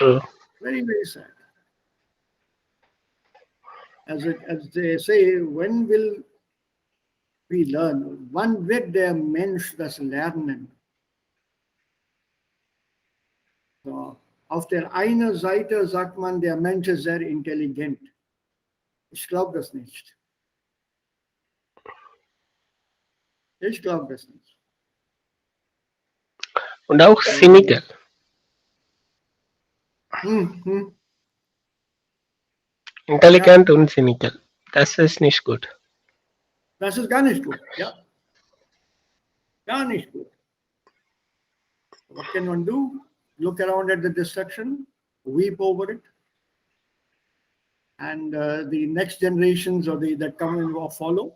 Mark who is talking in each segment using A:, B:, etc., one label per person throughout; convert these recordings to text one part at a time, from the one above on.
A: True.
B: Very, very sad. As they say, when will we learn? Wann wird der Mensch das lernen? So, auf der einen Seite sagt man, der Mensch ist sehr intelligent. Ich glaube das nicht. Ich glaube das nicht.
A: Und auch cynical. Intelligent und cynical. Das ist nicht gut.
B: Das ist gar nicht gut, ja. Gar nicht gut. What can one do? Look around at the destruction, weep over it, and the next generations or that come in or follow,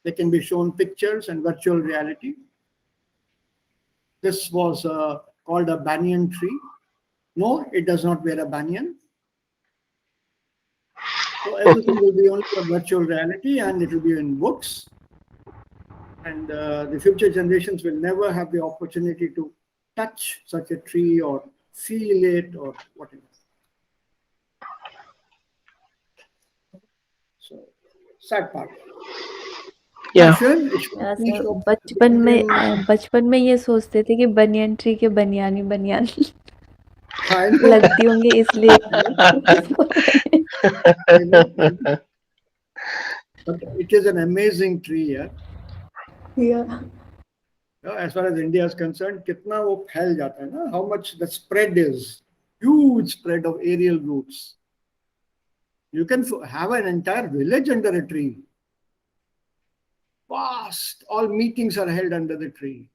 B: they can be shown pictures and virtual reality. This was called a banyan tree. No, it does not wear a banyan. So everything will be only a virtual reality, and it will be in books. And the future generations will never have the opportunity to touch such a tree or feel it or whatever. So, sad part.
A: Yeah.
C: बचपन में ये सोचते थे कि banyan tree के बनियानी बनियान लगती होंगी इसलिए
B: But it is an amazing tree,
C: yeah.
B: As far as India is concerned, कितना वो फैल जाता है ना? How much the spread is, huge spread of aerial roots. You can have an entire village under a tree. Vast, all meetings are held under the tree.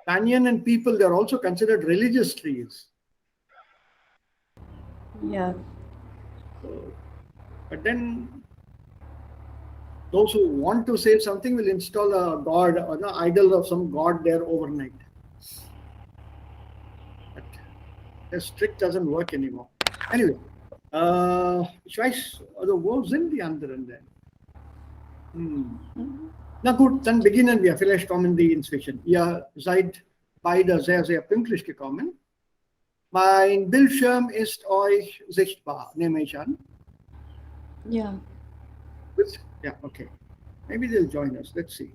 B: Banyan and people, they are also considered religious trees.
C: Yeah.
B: But then those who want to save something will install a god or an idol of some god there overnight. But this trick doesn't work anymore. Anyway, ich weiß, also wo sind die anderen denn? Na gut, dann beginnen wir. Vielleicht kommen die inzwischen. Ihr seid beide sehr, sehr pünktlich gekommen. Mein Bildschirm ist euch sichtbar, nehme ich an.
C: Yeah.
B: Yeah, okay. Maybe they'll join us. Let's see.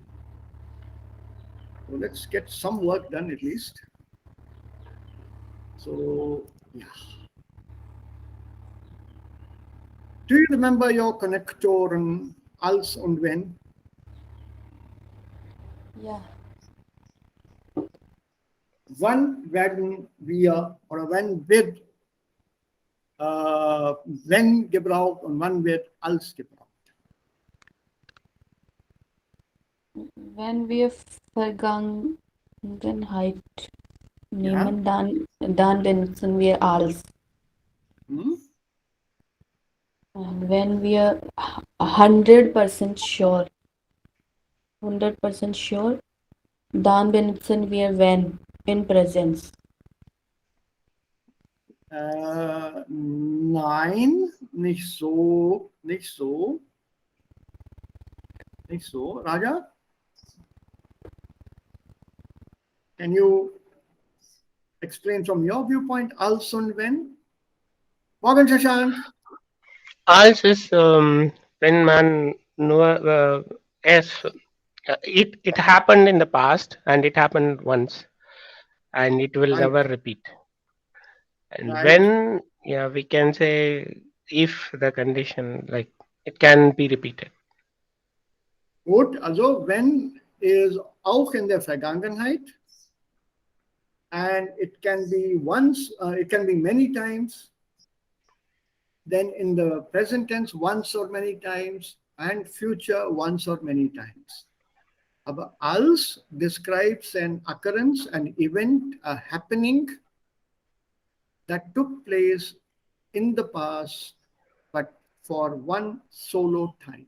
B: So let's get some work done at least. So, yeah. Do you remember your Konnektoren als und wenn?
C: Yeah.
B: Wann werden wir oder wann wird wenn gebraucht und wann wird als gebraucht?
C: Wenn wir Vergangenheit nehmen, dann benutzen wir als. Und wenn wir 100% sure, dann benutzen wir wenn in Präsenz.
B: Nein, nicht so. Raja? Can you explain from your viewpoint als und wenn? Morgen, Shashank.
A: Als is when man nur it happened in the past and it happened once and it will never repeat. And when we can say if the condition like it can be repeated.
B: Gut, also wenn is auch in der Vergangenheit and it can be once, it can be many times. Then in the present tense, once or many times, and future once or many times. Aber als describes an occurrence, an event, a happening that took place in the past, but for one solo time.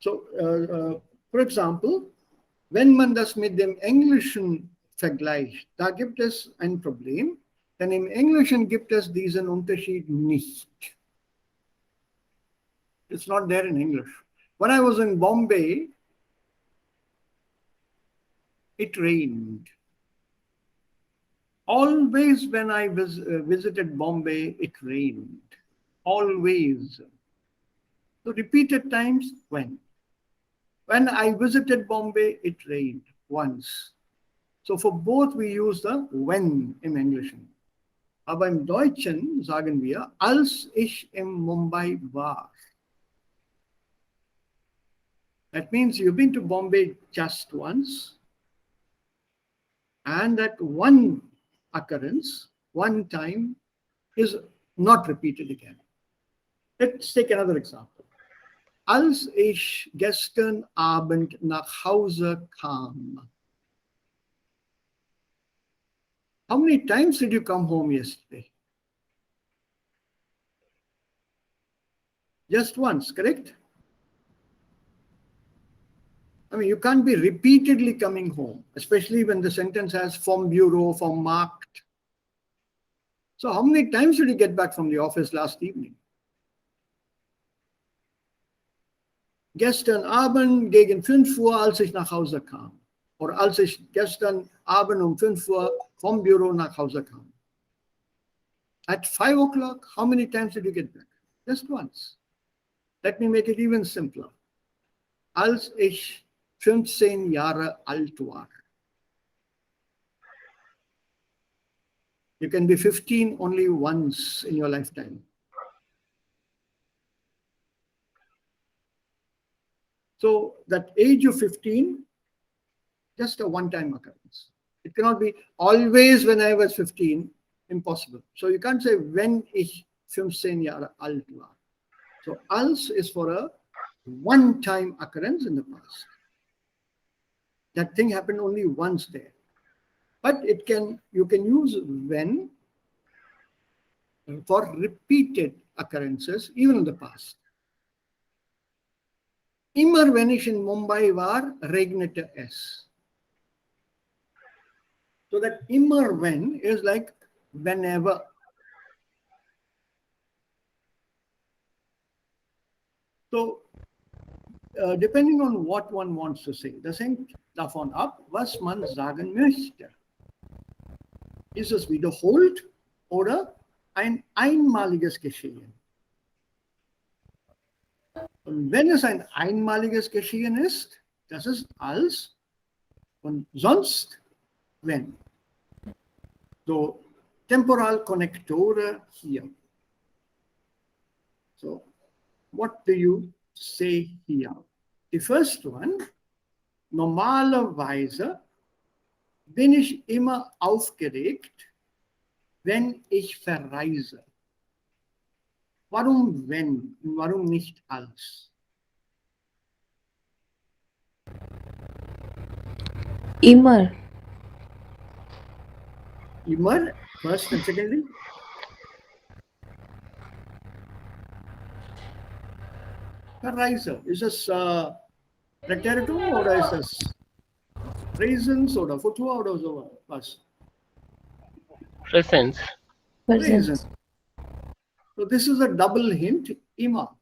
B: So, for example, wenn man das mit dem Englischen vergleicht, da gibt es ein Problem. Denn im Englischen gibt es diesen Unterschied nicht. It's not there in English. When I was in Bombay, it rained. Always when I visited Bombay, it rained. Always. So repeated times when. When I visited Bombay, it rained once. So for both we use the when im Englischen. Aber im Deutschen sagen wir, als ich in Mumbai war. That means you've been to Bombay just once, and that one occurrence, one time, is not repeated again. Let's take another example. Als ich gestern Abend nach Hause kam. How many times did you come home yesterday? Just once, correct? I mean, you can't be repeatedly coming home, especially when the sentence has vom Bureau, vom Markt. So how many times did you get back from the office last evening? Gestern Abend gegen 5 Uhr, als ich nach Hause kam. Oder als ich gestern Abend um 5 Uhr vom Büro nach Hause kam. At 5 o'clock, how many times did you get back? Just once. Let me make it even simpler. Als ich 15 Jahre alt war. You can be 15 only once in your lifetime. So that age of 15, just a one-time occurrence. It cannot be always when I was 15, impossible. So you can't say when ich 15 Jahre alt war. So als is for a one-time occurrence in the past. That thing happened only once there. But you can use when for repeated occurrences, even in the past. Immer wenn ich in Mumbai war, regnete es. So that immer when is like whenever. So depending on what one wants to say, das hängt davon ab, was man sagen möchte. Ist es wiederholt oder ein einmaliges Geschehen? Und wenn es ein einmaliges Geschehen ist, das ist als und sonst wenn. So, Temporalkonnektore hier. So, what do you say here? The first one, normalerweise bin ich immer aufgeregt, wenn ich verreise. Warum wenn und warum nicht als?
C: Immer.
B: Immer, first and secondly. Verreise. Ist es Präteritum oder ist es Präsens oder Futur oder so was?
A: Presence.
B: Präsens. So this is a double hint, immer.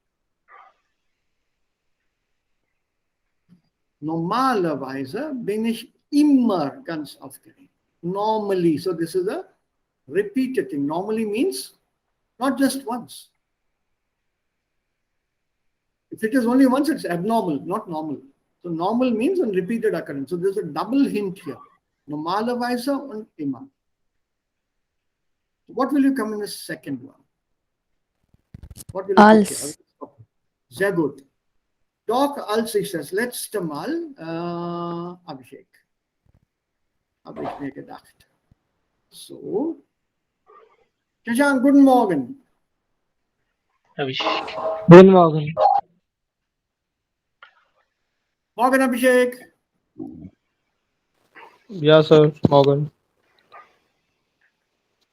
B: Normalerweise bin ich immer ganz aufgeregt. Normally, so this is a repeated thing. Normally means not just once. If it is only once, it's abnormal, not normal. So normal means a repeated occurrence. So there's a double hint here. Normalerweise und immer. What will you come in the second one? What will you put here?
C: Als.
B: Sehr gut. Doch als ich das letzte Mal, Abhishek, habe ich mir gedacht. So. Shashank, guten Morgen.
A: Abhishek.
D: Guten Morgen.
B: Morgen, Abhishek.
D: Yeah, sir. Morgan.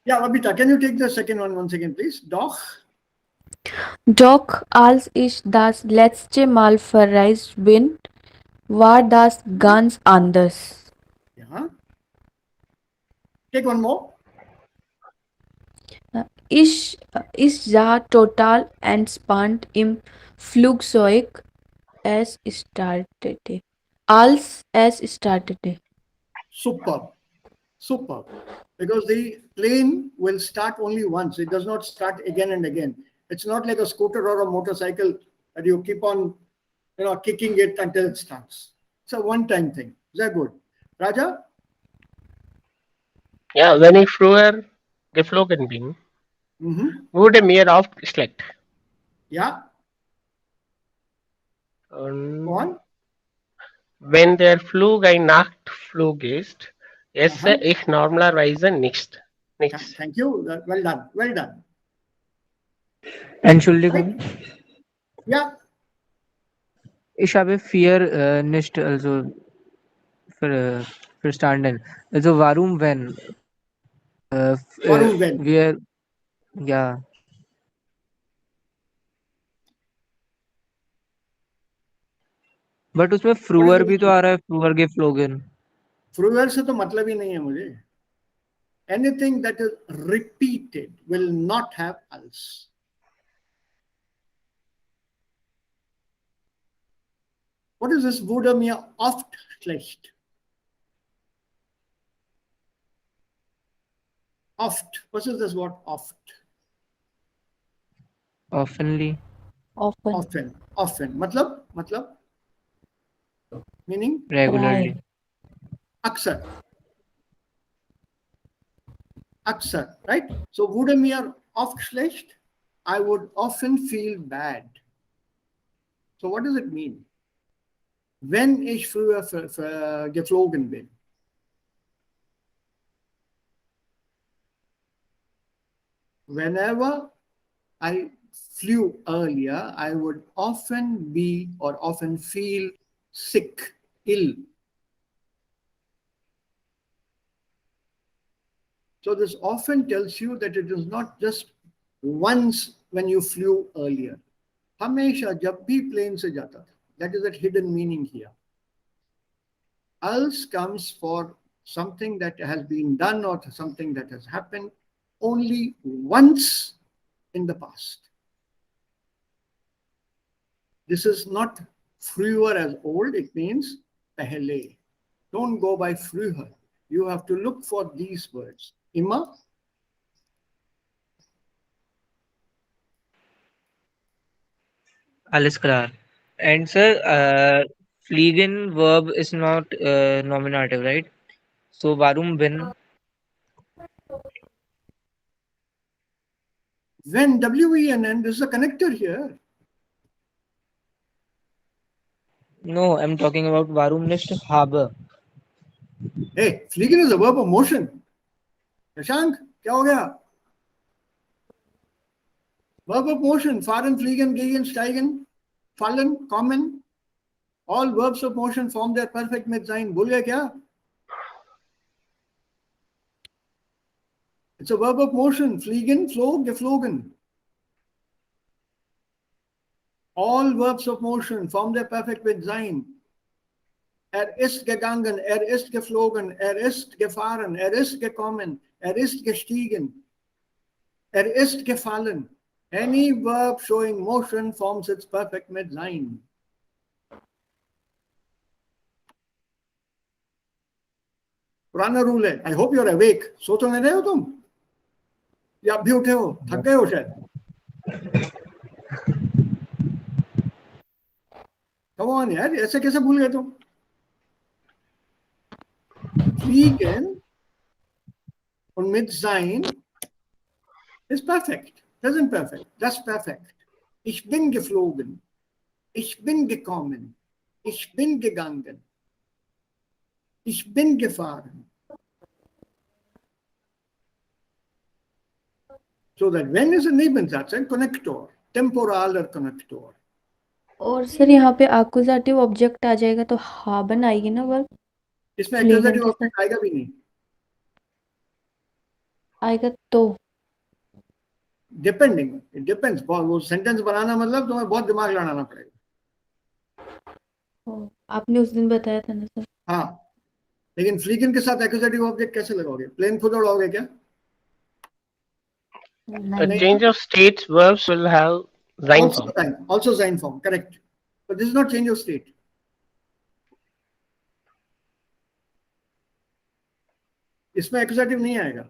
B: Yeah, Babita, can you take the second one once again, please? Doch.
C: Doch als ich das letzte Mal verreist bin, war das ganz anders.
B: Yeah. Take one more.
C: Ich sah total entspannt im Flugzeug, es startete. Als es startete.
B: Super. Superb. Because the plane will start only once. It does not start again and again. It's not like a scooter or a motorcycle that you keep on, kicking it until it starts. It's a one-time thing. Is that good? Raja?
A: Ja, wenn ich früher geflogen bin,
B: Mm-hmm.
A: wurde mir aufgeschleckt.
B: Yeah. Go
A: Und
B: on.
A: wenn der Flug ein Nachtflug ist, esse
B: Uh-huh.
A: ich normalerweise nichts.
B: Thank you. Well done. Well done.
D: Entschuldigung.
B: Right? Yeah.
D: Ich habe vier nicht also verstanden. Also warum wenn
B: Varun when.
D: wir ja but उसमें
B: What is
D: फ्रूअर
B: the
D: भी तो
B: issue?
D: आ रहा है फ्रूअर के फ्लोगन
B: फ्रूअर से तो मतलब ही नहीं है मुझे. Anything that is repeated will not have else. What is this wurde mir oft schlecht? Oft. What is this word oft?
D: ऑफनली
C: often,
B: Often. Often. मतलब meaning
D: रेगुलरली
C: प्राय,
B: aksar. Aksar, right? So wurde mir oft schlecht. I would often feel bad. So what does it mean? Wenn ich früher geflogen bin. Whenever I flew earlier, I would often be or often feel sick, ill. So this often tells you that it is not just once when you flew earlier. हमेशा जब भी plane से जाता था. That is that hidden meaning here. Else comes for something that has been done or something that has happened only once in the past. This is not früher as old, it means pehle. Don't go by früher. You have to look for these words. Immer,
D: alles klar and sir fliegen verb is not nominative right so warum wenn
B: when WENN, this is a connector here.
D: no I'm talking about warum nicht habe
B: Hey, fliegen is a verb of motion. Shashank, क्या हो गया? Verb of motion, fahren, fliegen, gehen, steigen, fallen, kommen. All verbs of motion form their perfect mit sein. भूल गए क्या? It's a verb of motion. Fliegen, flog, geflogen. All verbs of motion form their perfect with sein. Ist gegangen, ist geflogen, ist gefahren, ist gekommen, ist gestiegen, ist gefallen. Any verb showing motion forms its perfect mit sein. पुराना rule है. I hope you're awake. सो तो नहीं रहे हो तुम? या अब भी उठे हो? थक गए हो शायद? Come on यार, ऐसे कैसे भूल गए तुम? Fliegen und mit sein is perfect. Present perfect. Das perfekt. Ich bin geflogen. Ich bin gekommen. Ich bin gegangen. Ich bin gefahren. So that when is a Nebensatz, ein Connector, temporaler Connector.
C: और sir यहाँ पे accusative object आ जाएगा तो haben आएगी ना verb
B: इसमें
C: fliegen
B: accusative
C: के साथ
B: object आएगा भी नहीं.
C: आएगा तो
B: Depending, it depends. वो sentence बनाना मतलब तुम्हें बहुत दिमाग लड़ाना पड़ेगा.
C: आपने उस दिन बताया था ना सर.
B: हाँ, लेकिन fliegen के साथ accusative object कैसे लगाओगे? Plane खुद उड़ाओगे क्या?
A: A
B: नहीं.
A: change of states verbs will have sein form.
B: Also sein form, correct. But this is not change of state. इसमें accusative नहीं आएगा.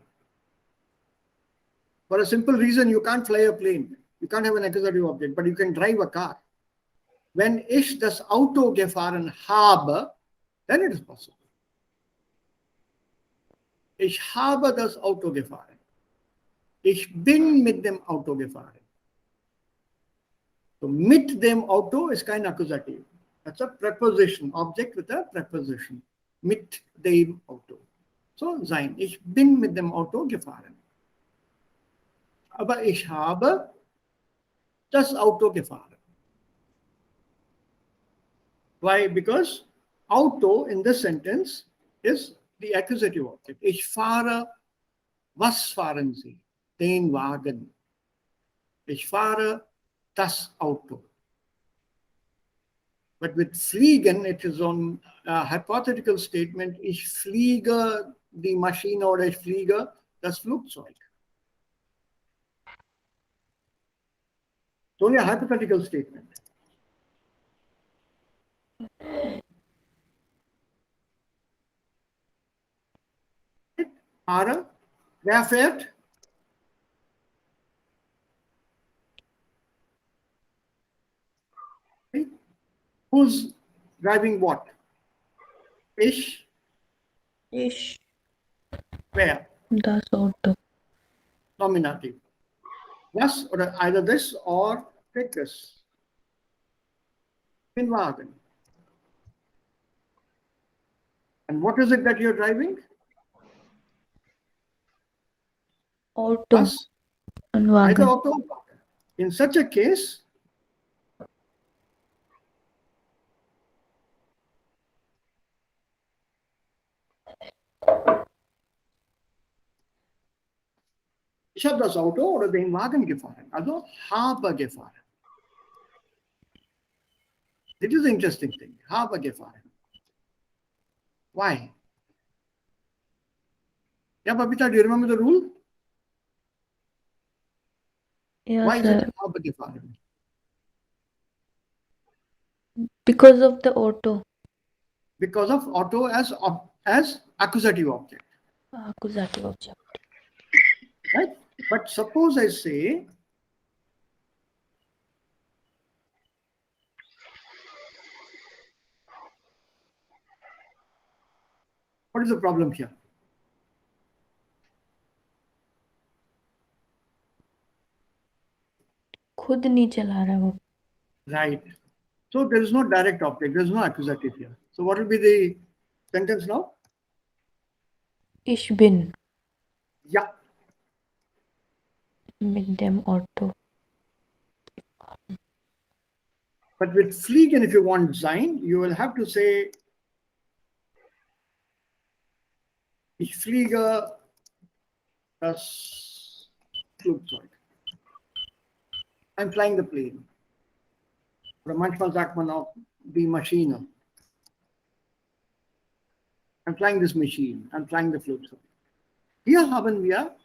B: For a simple reason, you can't fly a plane. You can't have an accusative object, but you can drive a car. When ich das Auto gefahren habe, then it is possible. Ich habe das Auto gefahren. Ich bin mit dem Auto gefahren. So mit dem Auto is kein Akkusativ. That's a preposition, object with a preposition. Mit dem Auto. So sein. Ich bin mit dem Auto gefahren. Aber ich habe das Auto gefahren. Why? Because Auto in this sentence is the accusative object. Ich fahre, was fahren Sie? Den Wagen. Ich fahre das Auto. But with fliegen, it is on a hypothetical statement. Ich fliege die Maschine oder ich fliege das Flugzeug. It's only a hypothetical statement. Fahre, wer fährt? Who's driving what? Ich.
C: Ich.
B: Wer?
C: Das Auto.
B: Nominative. Was oder either this or take this. Den Wagen. And what is it that you're driving?
C: Auto.
B: Was?
C: Ein
B: Either
C: Wagen.
B: auto or wagen. In such a case, ich habe das Auto oder den Wagen gefahren. Also habe gefahren. It is an interesting thing. Habe gefahren. Why? Yeah, Babita, do you remember the rule?
C: Yeah,
B: Why is
C: sir.
B: it habe gefahren?
C: Because of the auto.
B: Because of auto as accusative object.
C: Accusative object.
B: Right? But suppose I say, what is the problem here?
C: खुद नहीं चला रहा वो.
B: Right. So there is no direct object. There is no accusative here. So what will be the sentence now?
C: Ich bin
B: Yeah.
C: mit dem Auto.
B: But with fliegen, if you want sein, you will have to say, ich fliege das Flugzeug. I'm flying the plane. Oder manchmal sagt man auch die Maschine. I'm flying this machine. I'm flying the Flugzeug. Hier haben wir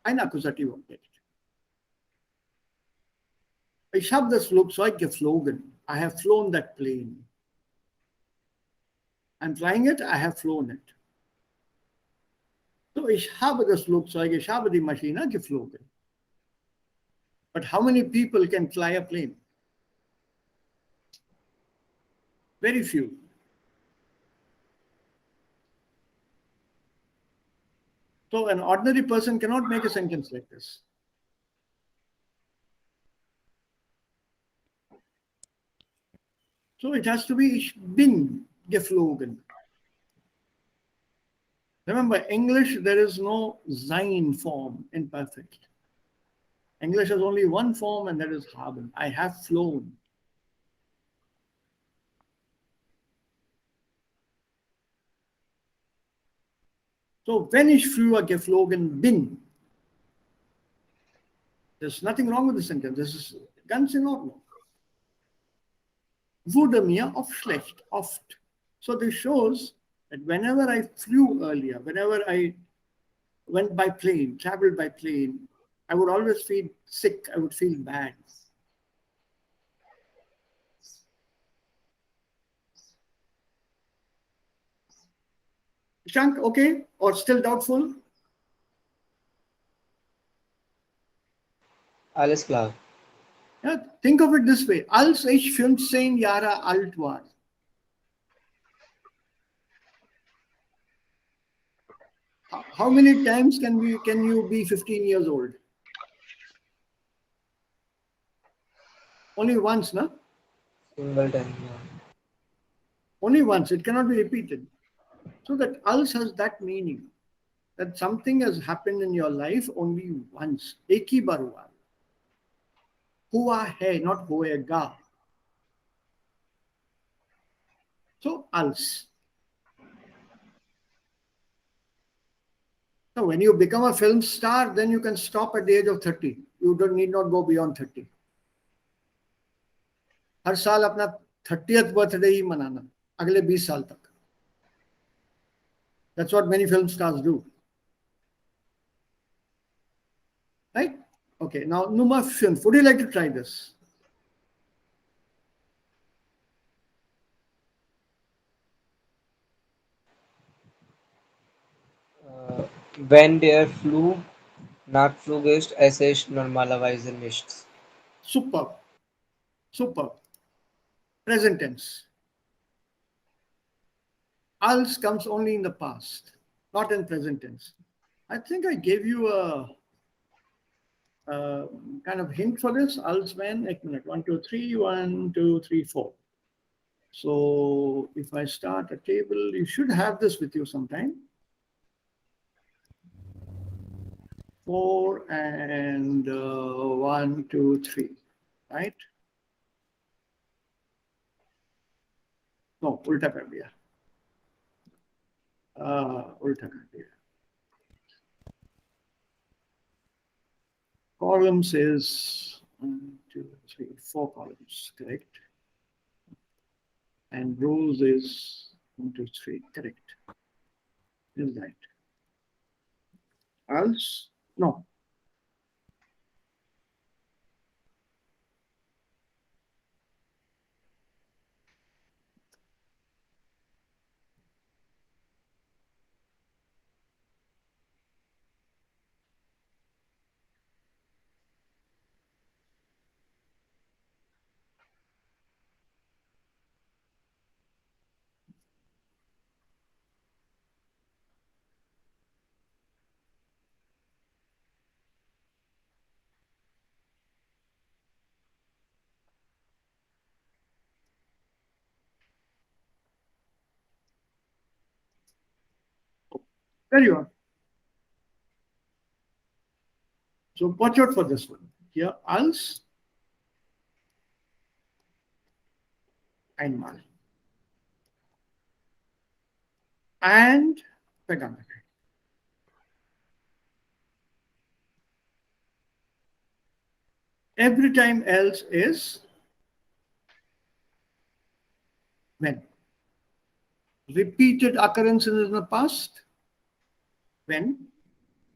B: ein Akkusativ Objekt. Ich habe das Flugzeug geflogen. I have flown that plane. I'm flying it. I have flown it. So ich habe das Flugzeug, ich habe die Maschine geflogen. But how many people can fly a plane? Very few. So an ordinary person cannot make a sentence like this. So it has to be ich bin geflogen. Remember, English, there is no sein form in perfect. English has only one form, and that is haben. I have flown. So wenn ich früher geflogen bin, there's nothing wrong with the sentence. This is ganz in Ordnung. Wurde mir oft schlecht, oft. So this shows that whenever I flew earlier, whenever I went by plane, traveled by plane, I would always feel sick. I would feel bad. Shank, okay? Or still doubtful?
D: Alles klar.
B: Yeah, think of it this way. Als ich 15 Jahre alt war. How many times can you be 15 years old? Only once, no?
D: Single time. Yeah.
B: Only once. It cannot be repeated. So that als has that meaning. That something has happened in your life only once. एक ही बार हुआ. हुआ है, not होएगा. So als. Now, when you become a film star, then you can stop at the age of 30. You don't need not go beyond 30. हर साल अपना 30th birthday ही मनाना अगले 20 साल तक. That's what many film stars do. Right? Okay, now Nummer 5. Would you like to try this?
D: Wenn der Flug Nachflug ist, es ist normalerweise nichts.
B: Super. Super. Present tense. Als comes only in the past, not in present tense. I think I gave you a kind of hint for this. Als when, 1, 2, 3, 1, 2, 3, 4. So if I start a table, you should have this with you sometime. 4 and 1, 2, 3, right? No, उल्टा कर दिया. उल्टा कर दिया. Columns is 1, 2, 3, 4 columns, correct? And rows is 1, 2, 3, correct? Is that? Else, no. There you are. So watch out for this one. Here, als, einmal. And Vergangenheit. Every time else is when. Repeated occurrences in the past, when.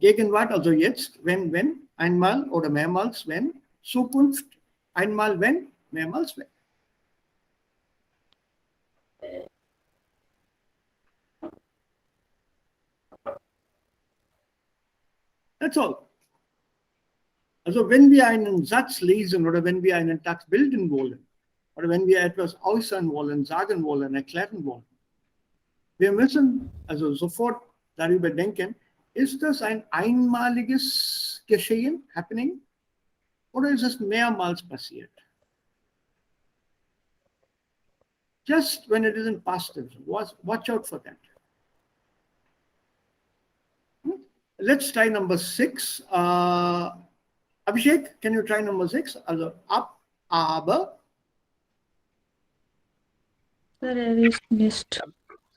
B: Gegenwart, also jetzt, wenn, einmal oder mehrmals, wenn. Zukunft, einmal, wenn, mehrmals, wenn. That's all. Also wenn wir einen Satz lesen oder wenn wir einen Text bilden wollen oder wenn wir etwas äußern wollen, sagen wollen, erklären wollen, wir müssen also sofort darüber denken, ist das ein einmaliges Geschehen, happening, oder ist es mehrmals passiert? Just when it is in past tense, watch out for that. Let's try number 6. Abhishek, can you try number 6? Also ab, aber.
C: Sir, erased missed.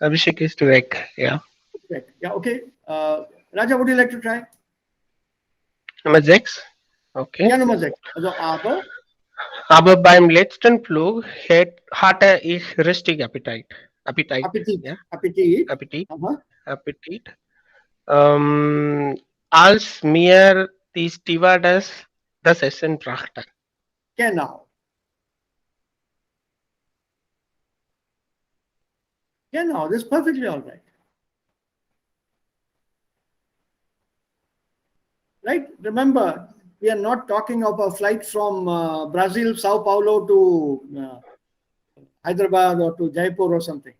A: Abhishek is correct. Yeah.
B: Correct. Yeah, okay. Raja, would you like to try?
A: Nummer 6. Okay.
B: Ja, Nummer 6. Also aber.
A: Aber beim letzten Flug hatte ich richtig Appetit. Appetit.
B: Appetit.
A: Ja.
B: Appetit.
A: Appetit.
B: Aha.
A: Appetit. Als mir die Stewardess das Essen brachte.
B: Genau. Genau, that's perfectly all right. right? Remember, we are not talking of a flight from Brazil, Sao Paulo to Hyderabad or to Jaipur or something,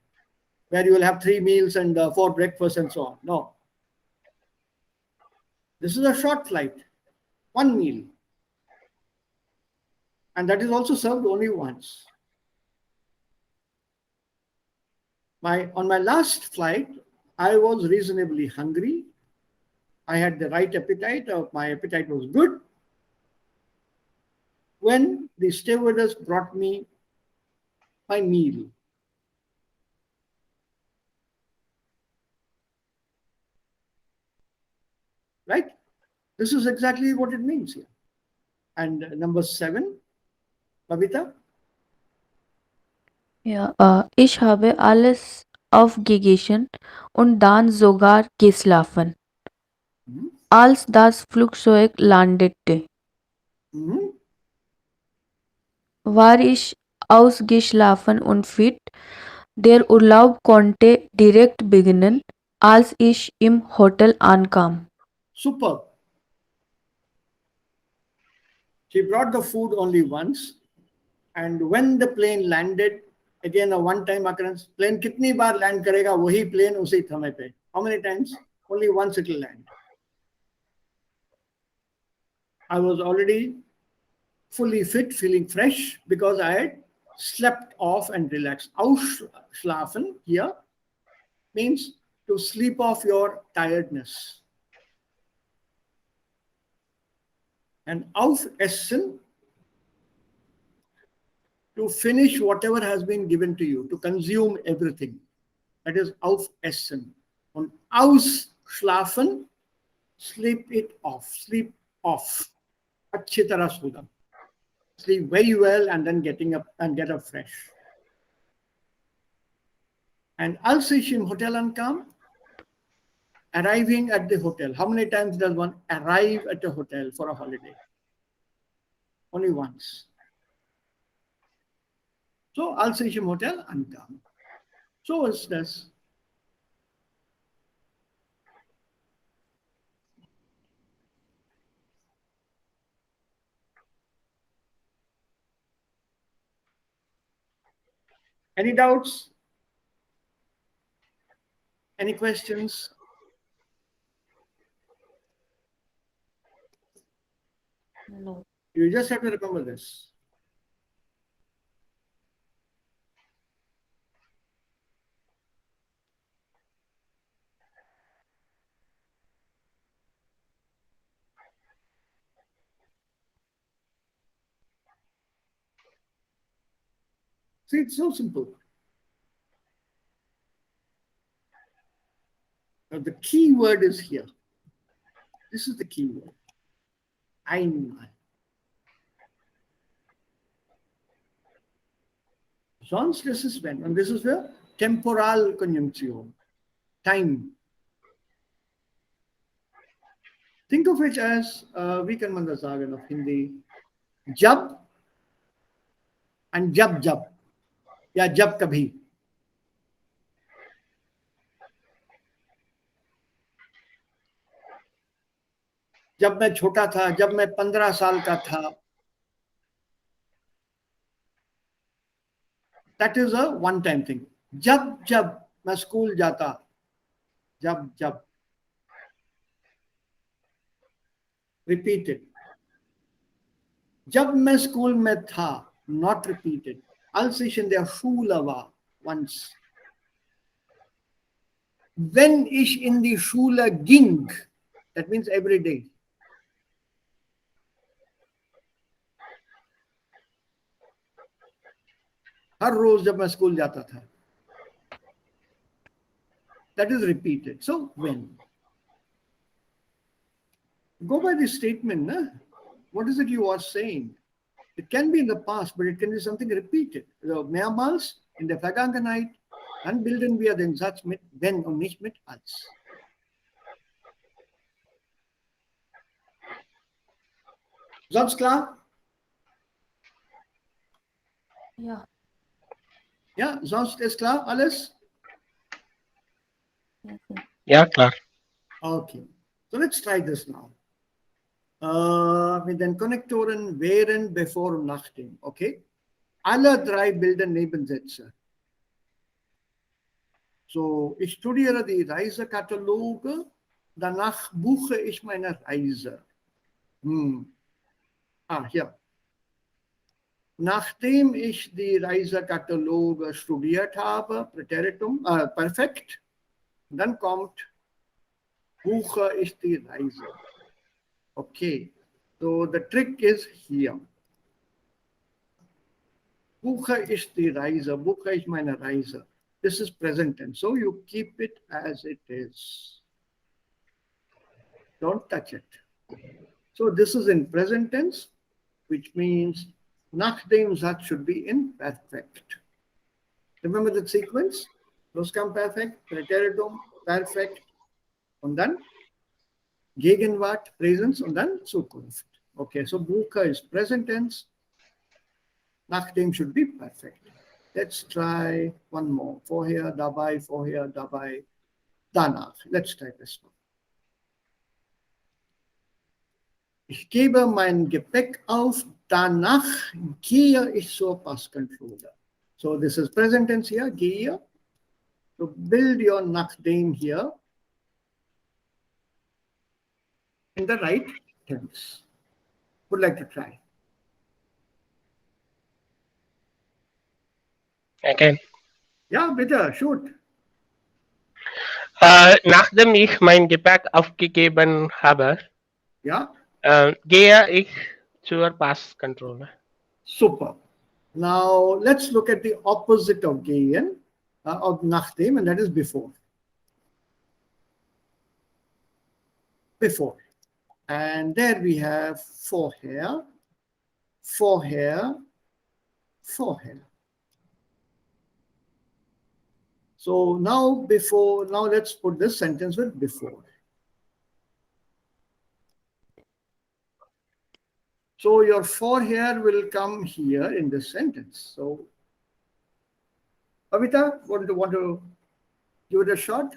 B: where you will have 3 meals and 4 breakfasts and so on. No, this is a short flight, 1 meal, and that is also served only once. On my last flight, I was reasonably hungry. I had the right appetite. My appetite was good. When the stewardess brought me my meal, right? This is exactly what it means here. And number 7, Babita.
C: Ja, ich habe alles aufgegessen und dann sogar geschlafen,
B: Mhm.
C: als das Flugzeug landete.
B: Mhm.
C: War ich ausgeschlafen und fit. Der Urlaub konnte direkt beginnen, als ich im Hotel ankam.
B: Super. She brought the food only once, and when the plane landed, again a one-time occurrence. Plane कितनी बार land करेगा वही plane उसी समय पे. How many times? Only once it will land. I was already fully fit, feeling fresh because I had slept off and relaxed. Ausschlafen here means to sleep off your tiredness. And aufessen, to finish whatever has been given to you, to consume everything. That is aufessen. Und ausschlafen, sleep it off, sleep off. अच्छी तरह सोना. Sleep very well and then getting up and get up fresh. And als ich im Hotel ankam, arriving at the hotel. How many times does one arrive at a hotel for a holiday? Only once. So als ich im Hotel ankam. So is das. Any doubts? Any questions?
C: No.
B: You just have to remember this. See, it's so simple. Now, the key word is here. This is the key word. Einmal. Sonst this is when, and this is the temporal conjunction, time. Think of it as, we can sagen of Hindi, jab and jab, या जब कभी. जब मैं छोटा था, जब मैं 15 साल का था. That is a one-time thing. जब जब मैं स्कूल जाता, जब जब. Repeated. जब मैं स्कूल में था, not repeated. Als ich in der Schule war, once. Wenn ich in die Schule ging, that means every day. हर रोज जब मैं स्कूल जाता था. That is repeated. So when? Go by the statement. Na? What is it you are saying? It can be in the past, but it can be something repeated. Also, mehrmals in der Vergangenheit, dann bilden wir den Satz mit wenn und nicht mit als. Sonst klar?
C: Ja.
B: Ja, sonst ist klar alles?
C: Yes, sir.
A: Yeah, klar.
B: Okay. So let's try this now. Mit den Konnektoren während, bevor und nachdem. Okay? Alle drei bilden Nebensätze. So, ich studiere die Reisekataloge, danach buche ich meine Reise. Hier. Nachdem ich die Reisekataloge studiert habe, Präteritum, perfekt, dann kommt, buche ich die Reise. Okay, so the trick is here. Buche ich die Reise, buche ich meine Reise. This is present tense, so you keep it as it is. Don't touch it. So this is in present tense, which means nachdem Satz should be in perfect. Remember the sequence? Plusquamperfekt, Präteritum, Perfekt und dann Gegenwart, Präsens und dann Zukunft. Okay, so buche is present tense. Nachdem should be perfect. Let's try one more. Vorher, dabei, danach. Let's try this one. Ich gebe mein Gepäck auf, danach gehe ich zur Passkontrolle. So this is present tense here, gehe. So build your nachdem here in the right tense. Would like to try?
A: Okay.
B: Ja, bitte, shoot.
A: Nachdem ich mein Gepäck aufgegeben habe,
B: Ja,
A: gehe ich zur Passkontrolle.
B: super. Now let's look at the opposite of gehen, of nachdem, and that is before. Before. And there we have vorher, vorher, vorher. So now before, now let's put this sentence with before. So your vorher will come here in this sentence. So, Avita, want to give it a shot?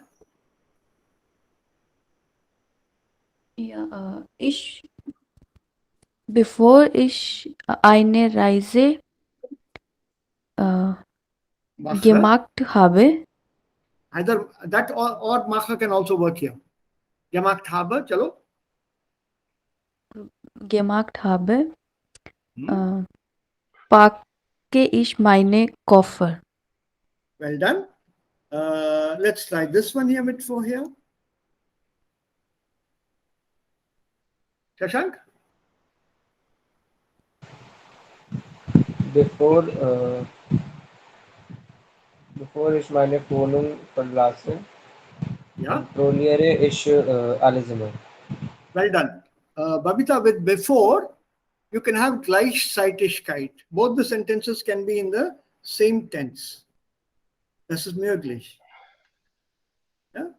C: Ja, bevor ich eine Reise gemacht habe,
B: Either that or mache can also work here. Gemacht habe, chalo.
C: gemacht habe, packe ich meine Koffer.
B: Well done. Let's try this one here with vorher. Shashank?
D: Bevor, bevor ich meine Wohnung verlasse,
B: Yeah.
D: kontrolliere ich alle Zimmer.
B: Well done. Babita, with before, you can have Gleichzeitigkeit. Both the sentences can be in the same tense. Das ist möglich. Yeah?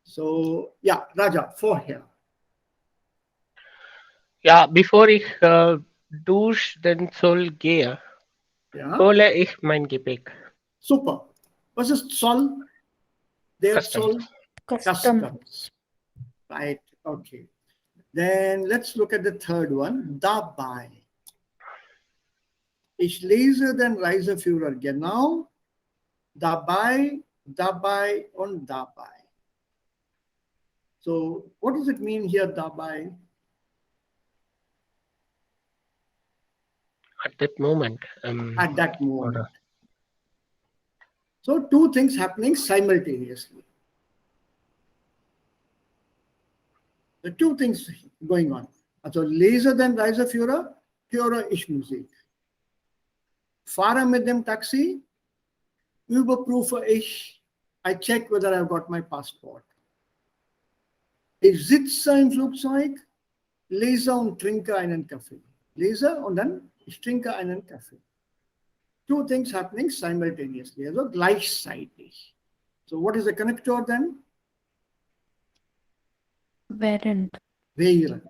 B: So, yeah, Raja, vorher.
A: Ja, bevor ich duschen soll gehe,
B: Ja.
A: hole ich mein Gepäck.
B: Super. Was ist Zoll? Der
A: Customs.
B: Zoll? Customs. Right, okay. Then let's look at the third one, dabei. Ich lese den Reiseführer genau, dabei, dabei und dabei. So what does it mean here, dabei?
A: At that moment.
B: At that moment.
A: Or,
B: So two things happening simultaneously. The two things going on. Also lese den Reiseführer, höre ich Musik. Fahre mit dem Taxi, überprüfe ich, I check whether I've got my passport. Ich sitze im Flugzeug, lese und trinke einen Kaffee. Lese und dann ich trinke einen Kaffee. Two things happening simultaneously, also gleichzeitig. So what is the connector then?
C: Während.
B: Während.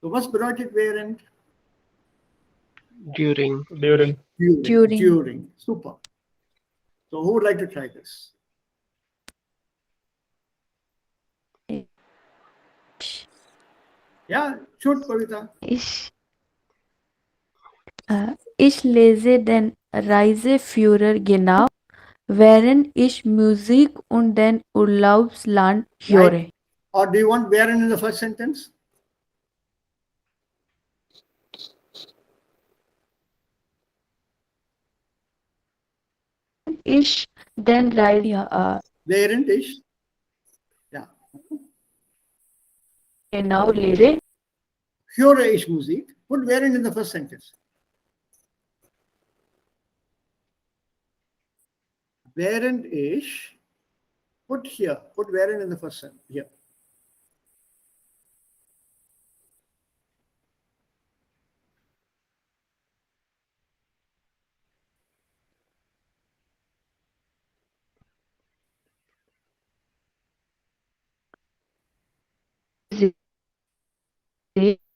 B: So was bedeutet während?
A: during.
B: During. Super. So who would like to try this? Yeah, shoot, Pavita.
C: Ich, ich lese den Reiseführer genau, während ich Musik und den Urlaubsland
B: Right.
C: höre.
B: Or do you want während in the first sentence?
C: Ich den
B: Während ich, ja,
C: genau lese.
B: höre ich Musik. Put während in the first sentence. Während ich, put here, put während in the first sentence, here.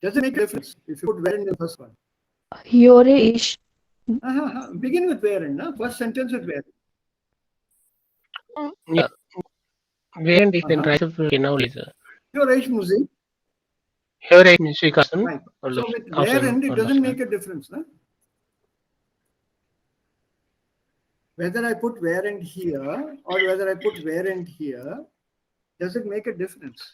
B: Does it make a difference if you put während in the first one?
C: Höre ich.
B: Begin with während, no? First sentence with während.
A: Yeah. Während ich den
B: Uh-huh.
A: Reiseführer genau lese.
B: Höre ich Musik.
A: Höre ich Musik aus dem
B: Right. So
A: Urlaubs,
B: with
A: aus dem
B: während, it doesn't
A: Urlaubsland.
B: make a difference, no? Whether I put während here or whether I put während here, does it make a difference?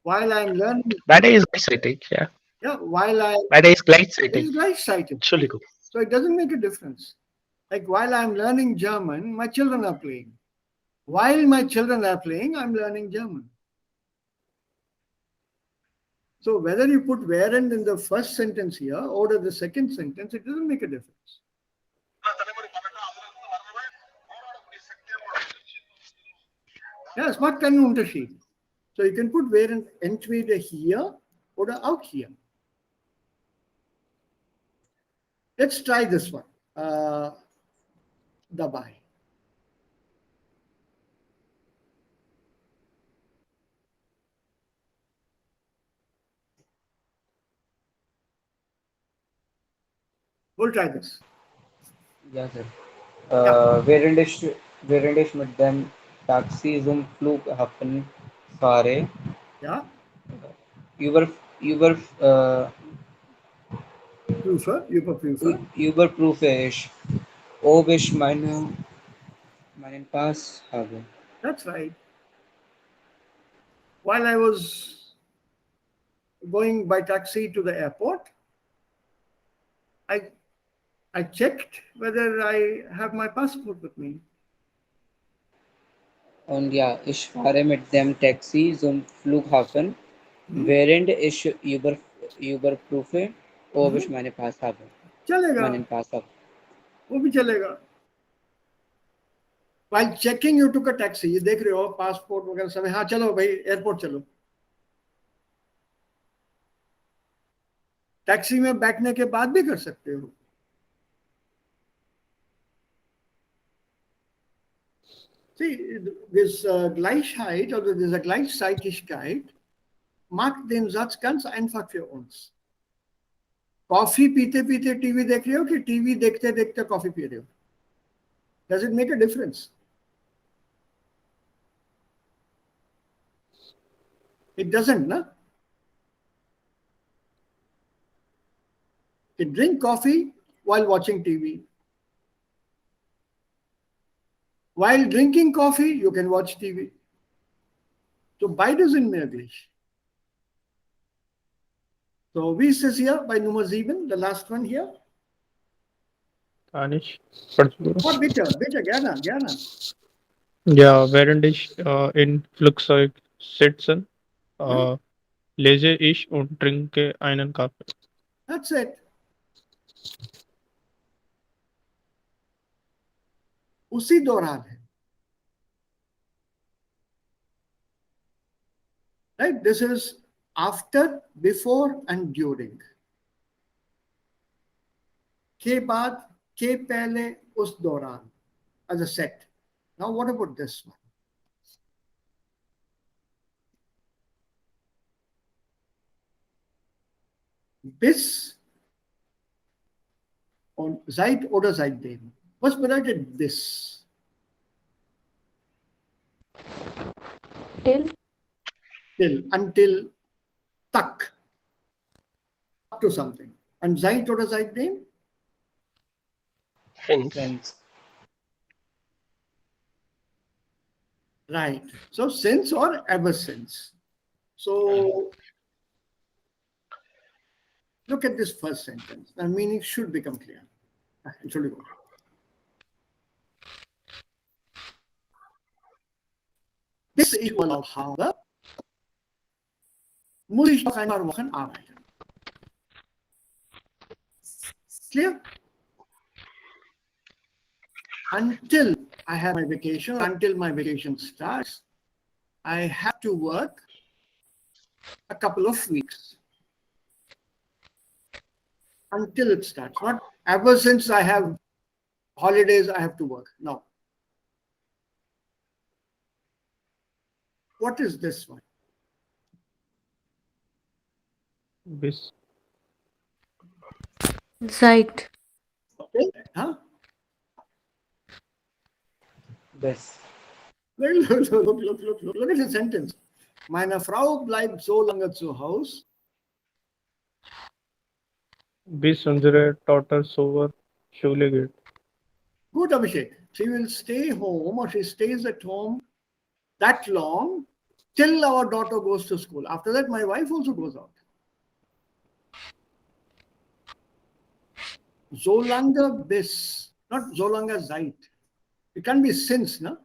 B: While I'm learning,
A: Beide ist gleichzeitig, ja.
B: yeah, while I
A: Beide ist
B: it
A: gleichzeitig.
B: is gleichzeitig.
A: Entschuldigung.
B: So it doesn't make a difference. Like while I'm learning German, my children are playing. While my children are playing, I'm learning German. So whether you put während in the first sentence here or the second sentence, it doesn't make a difference. Ja, es macht keinen Unterschied. So you can put während entweder hier oder auch hier. Let's try this one. Dabei. We'll try this.
D: Ja, Sir.
B: Yeah,
D: Während ich mit dem Taxi zum Flughafen fahre,
B: yeah.
D: über, über,
B: Überprüfer.
D: überprüfe ich, ob ich meinen Pass habe.
B: That's right. While I was going by taxi to the airport, I I checked whether I have my passport with me.
D: Und ja, ich fahre mit dem Taxi zum Flughafen,
B: Hmm?
D: während ich überprüfe, ob ich
B: Mhm.
D: meinen Pass habe.
B: चलेगा
D: Meinen Pass habe.
B: वो भी चलेगा. While checking you took a taxi, ये देख रहे हो passport वगैरह सब हाँ चलो भाई एयरपोर्ट चलो. टैक्सी में बैठने के बाद भी कर सकते हो. See, this Gleichheit oder diese Gleichzeitigkeit macht den Satz ganz einfach für uns. Coffee पीते पीते टीवी देख रहे हो कि टीवी देखते देखते कॉफी पी रहे हो? Does it make a difference? It doesn't, no? You drink coffee while watching TV. While drinking coffee, you can watch TV. So beides sind möglich. So wie ist es hier bei Nummer 7, the last one here?
E: Kann ich? Versuche.
B: Oh, bitte, bitte, gerne, gerne.
E: Ja, während ich im Flugzeug sitze,
B: Hm?
E: lese ich und trinke einen Kaffee.
B: That's it. उसी दौरान है. Right? This is after, before and during. के बाद, के पहले, उस दौरान as a set. Now what about this one? Bis und seit oder seitdem. Was bedeutet bis?
C: Till
B: Till, until, tak, up to something. And Zeit, what is Zeit name?
A: Since.
D: Since.
B: Right. So since or ever since. So look at this first sentence. The meaning should become clear. Entschuldigung. Bis ich Urlaub habe, muss ich noch ein paar Wochen arbeiten. Clear? Until I have my vacation, until my vacation starts, I have to work a couple of weeks. Until it starts. Not ever since I have holidays, I have to work. No. What is this one?
E: Bis.
C: Zeit.
B: Okay. Huh?
D: This.
B: Look at the sentence. Meine Frau bleibt so lange zu Hause.
E: Bis unsere Tochter sover Schule geht.
B: Good, Abhishek. She will stay home or she stays at home that long till our daughter goes to school. After that, my wife also goes out. Solange bis, not solange seit. It can be since, no?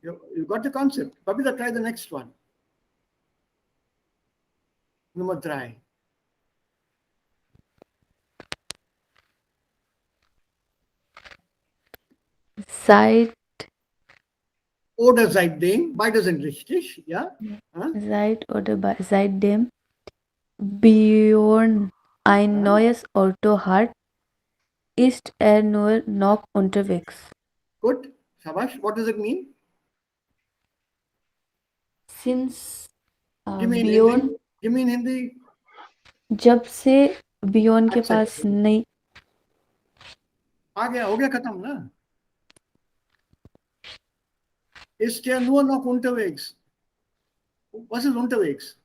B: You got the concept. Babita, try the next one. Number 3.
C: Seit,
B: Oder seitdem, beides sind richtig, ja?
C: seit oder seitdem Björn ein neues Auto hat, ist er nur noch unterwegs.
B: Good. Shabash. What does it mean?
C: Since
B: Give me in
C: Björn,
B: Hindi. Give me in Hindi.
C: जब से बियॉन के
B: अच्छा,
C: पास नहीं
B: आ गया, हो गया खत्म ना? Ist der nur noch unterwegs? Was ist unterwegs?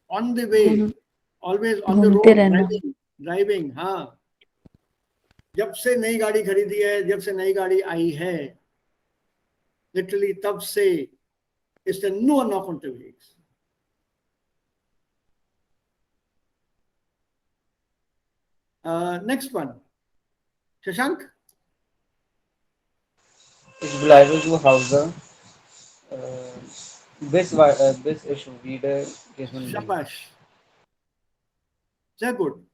B: On the way. Always on the
C: घूमते
B: road.
C: रहना
B: Driving. हाँ. जब से नई गाड़ी खरीदी है, जब से नई गाड़ी आई है, literally तब से ist er nur noch unterwegs. Next one. Shashank?
D: Ich bleibe zu Hause, bis ich wieder gesund bin.
B: Shabash. Sehr good.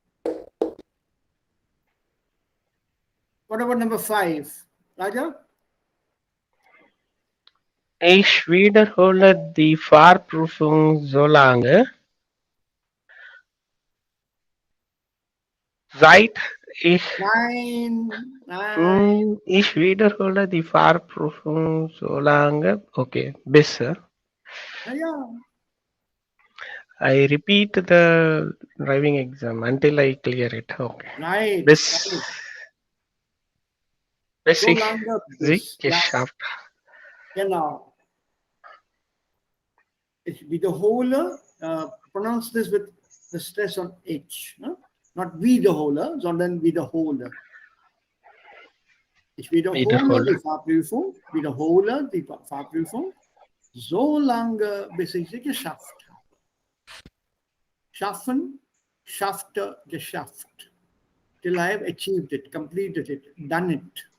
B: What about number 5? Raja?
A: Ich wiederhole die Fahrprüfung so lange, seit ich.
B: Nein.
A: Ich wiederhole die Fahrprüfung so lange. Okay, bis.
B: Ja.
A: I repeat the driving exam until I clear it. Okay.
B: Right.
A: Bis
B: So
A: ich
B: lange
A: sie
B: bis. Ja,
A: geschafft.
B: genau. Ich wiederhole, pronounce this with the stress on H. No? Not wiederhole, sondern wiederhole. Ich wiederhole die Fahrprüfung, so lange, bis ich sie geschafft habe. Schaffen, schaffte, geschafft. Till I have achieved it, completed it, done it.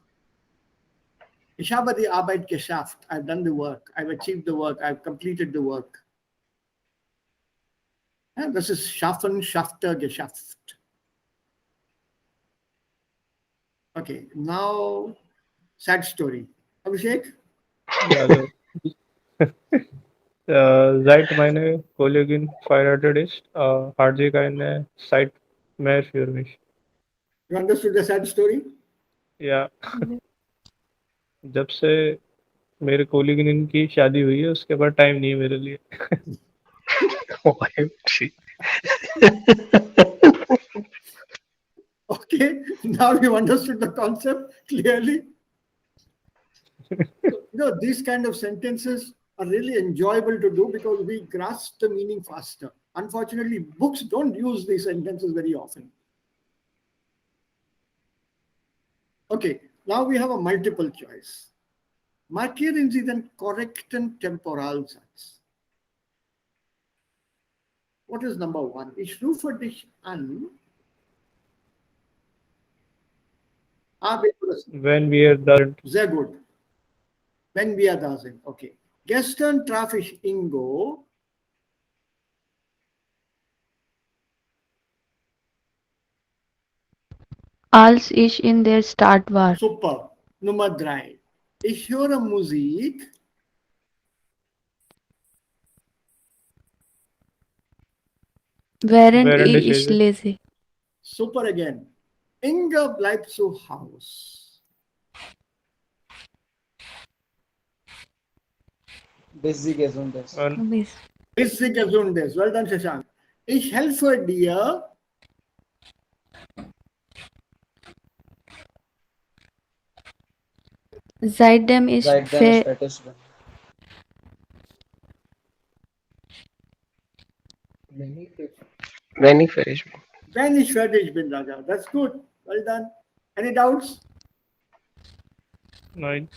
B: Ich habe die Arbeit geschafft. I've done the work. I've achieved the work. I've completed the work. Yeah, this is schaffen, schaffte, geschafft. Okay, now sad story. Abhishek?
E: Ja, also, seit meine Kollegin verheiratet ist, hat sie keine Zeit mehr für mich.
B: You understood the sad story?
E: Ja, जब से मेरे कोलिगन की शादी हुई है उसके बाद time नहीं है मेरे लिए.
A: OMG.
B: Okay, now you understood the concept clearly. So, these kind of sentences are really enjoyable to do because we grasp the meaning faster. Unfortunately, books don't use these sentences very often. Okay, now we have a multiple choice. Markieren Sie den korrekten Temporalsatz. What is number one? Ich rufe dich an.
E: When we are the
B: Sehr gut. Wenn wir da sind. Okay. Gestern traf ich Ingo.
C: als ich in der Stadt war.
B: Super. Nummer 3. Ich höre Musik.
C: Während
E: während ich
C: ich
E: lese.
C: lese.
B: Super again. Inge bleibt zu Haus.
D: Bis sie gesund ist.
B: Bis sie gesund ist. Well done, Shashank. Ich helfe dir.
C: Seitdem ich
D: Seitdem ich fertig bin.
A: When he finished.
B: Wenn ich fertig bin, Raja. That's good. Well done. Any doubts?
E: Nine.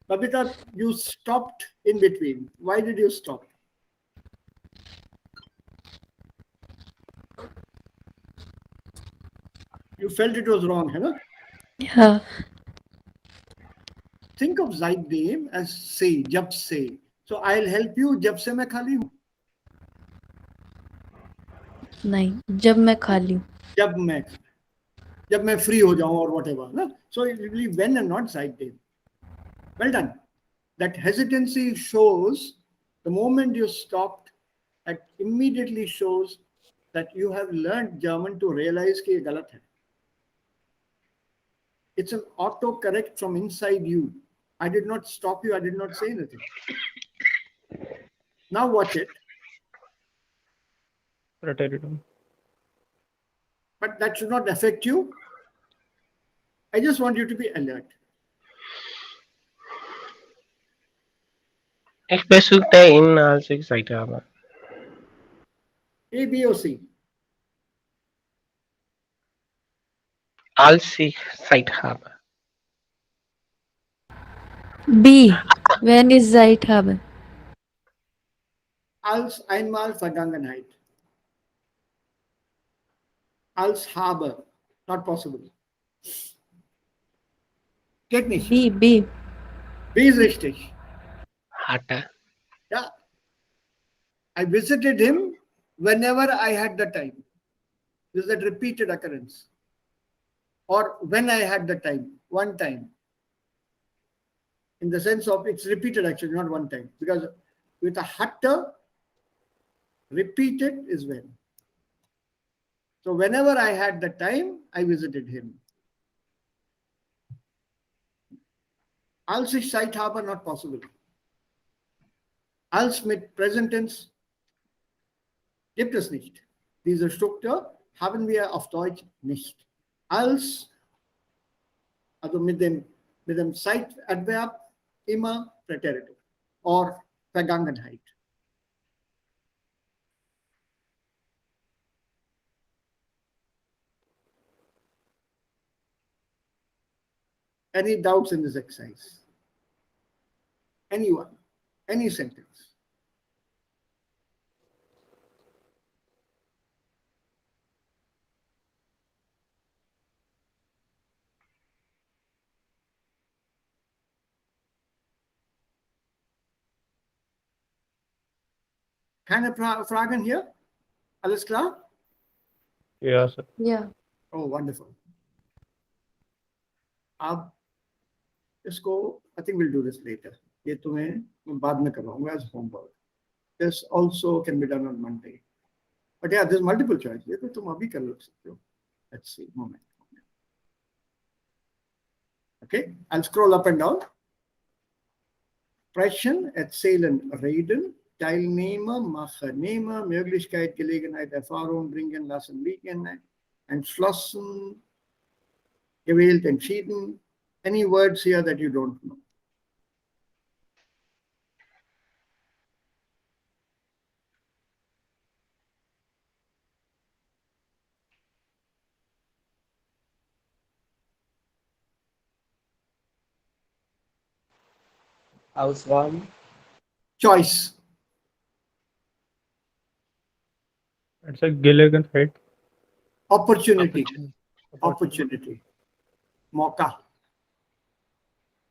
B: Babita, you stopped in between. Why did you stop? You felt it was wrong, है ना?
C: Ja.
B: Think of Zaidem as say, jab se. So I'll help you, jab se मैं खाली हूँ.
C: नहीं, जब मैं खाली हूँ.
B: जब मैं free हो जाऊँ or whatever. No? So it will be when and not Zaidem. Well done. That hesitancy shows the moment you stopped, it immediately shows that you have learned German to realize कि ये गलत है. It's an autocorrect from inside you. I did not stop you. I did not say anything. Now watch it.
E: Preteritum.
B: But that should not affect you. I just want you to be alert.
A: Ich besuchte ihn, als ich Zeit habe.
B: A, B, or C?
A: Als ich Zeit habe.
C: B. Wenn ich Zeit habe.
B: Als einmal Vergangenheit. Als habe. Not possible. Geht nicht.
C: B. B.
B: B ist richtig.
A: Hatte.
B: Yeah. I visited him whenever I had the time. This is a repeated occurrence. Or when I had the time, one time. In the sense of it's repeated actually, not one time. Because with a hatte, repeated is when. So whenever I had the time, I visited him. Als ich Zeit habe, not possible. Als mit present tense gibt es nicht. Diese Struktur haben wir auf Deutsch nicht. Als, also mit dem Zeitadverb immer Präteritum or Vergangenheit. Any doubts in this exercise? Anyone? Any sentence? Keine Fragen hier? Alles klar?
E: Yeah, sir.
C: Yeah.
B: Oh, wonderful. अब इसको I think we'll do this later. ये तुम्हें मैं बाद में करवाऊंगा as homework. This also can be done on Monday. But yeah, there's multiple choice. ये तो तुम अभी कर सकते हो. Let's see. Moment. Okay, I'll scroll up and down. Sprechen, erzählen, reden. Teilnehmer, Macher, Nehmer, Möglichkeit, Gelegenheit, Erfahrung bringen lassen, liegen, entschlossen, gewählt, entschieden. Any words here that you don't know?
F: Auswahl,
B: Choice.
E: It's a Gelegenheit.
B: Opportunity.
A: Opportunity.
B: Opportunity. Mauka.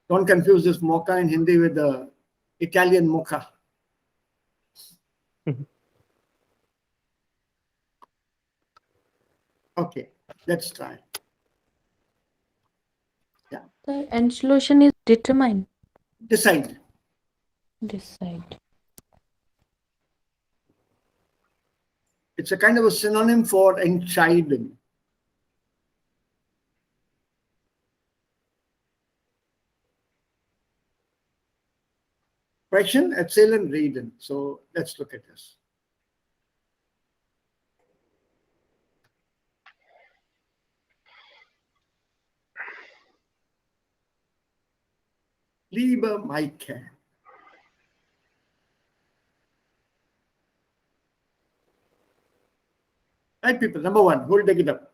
B: Don't confuse this mocha in Hindi with the Italian mocha. Okay, let's try. Yeah.
C: The entschlossen is determine.
B: Decide.
C: Decide.
B: It's a kind of a synonym for entscheiden. Sprechen, erzählen, reden. So let's look at this. Liebe Maike. Right, people. Number one, who will take it up?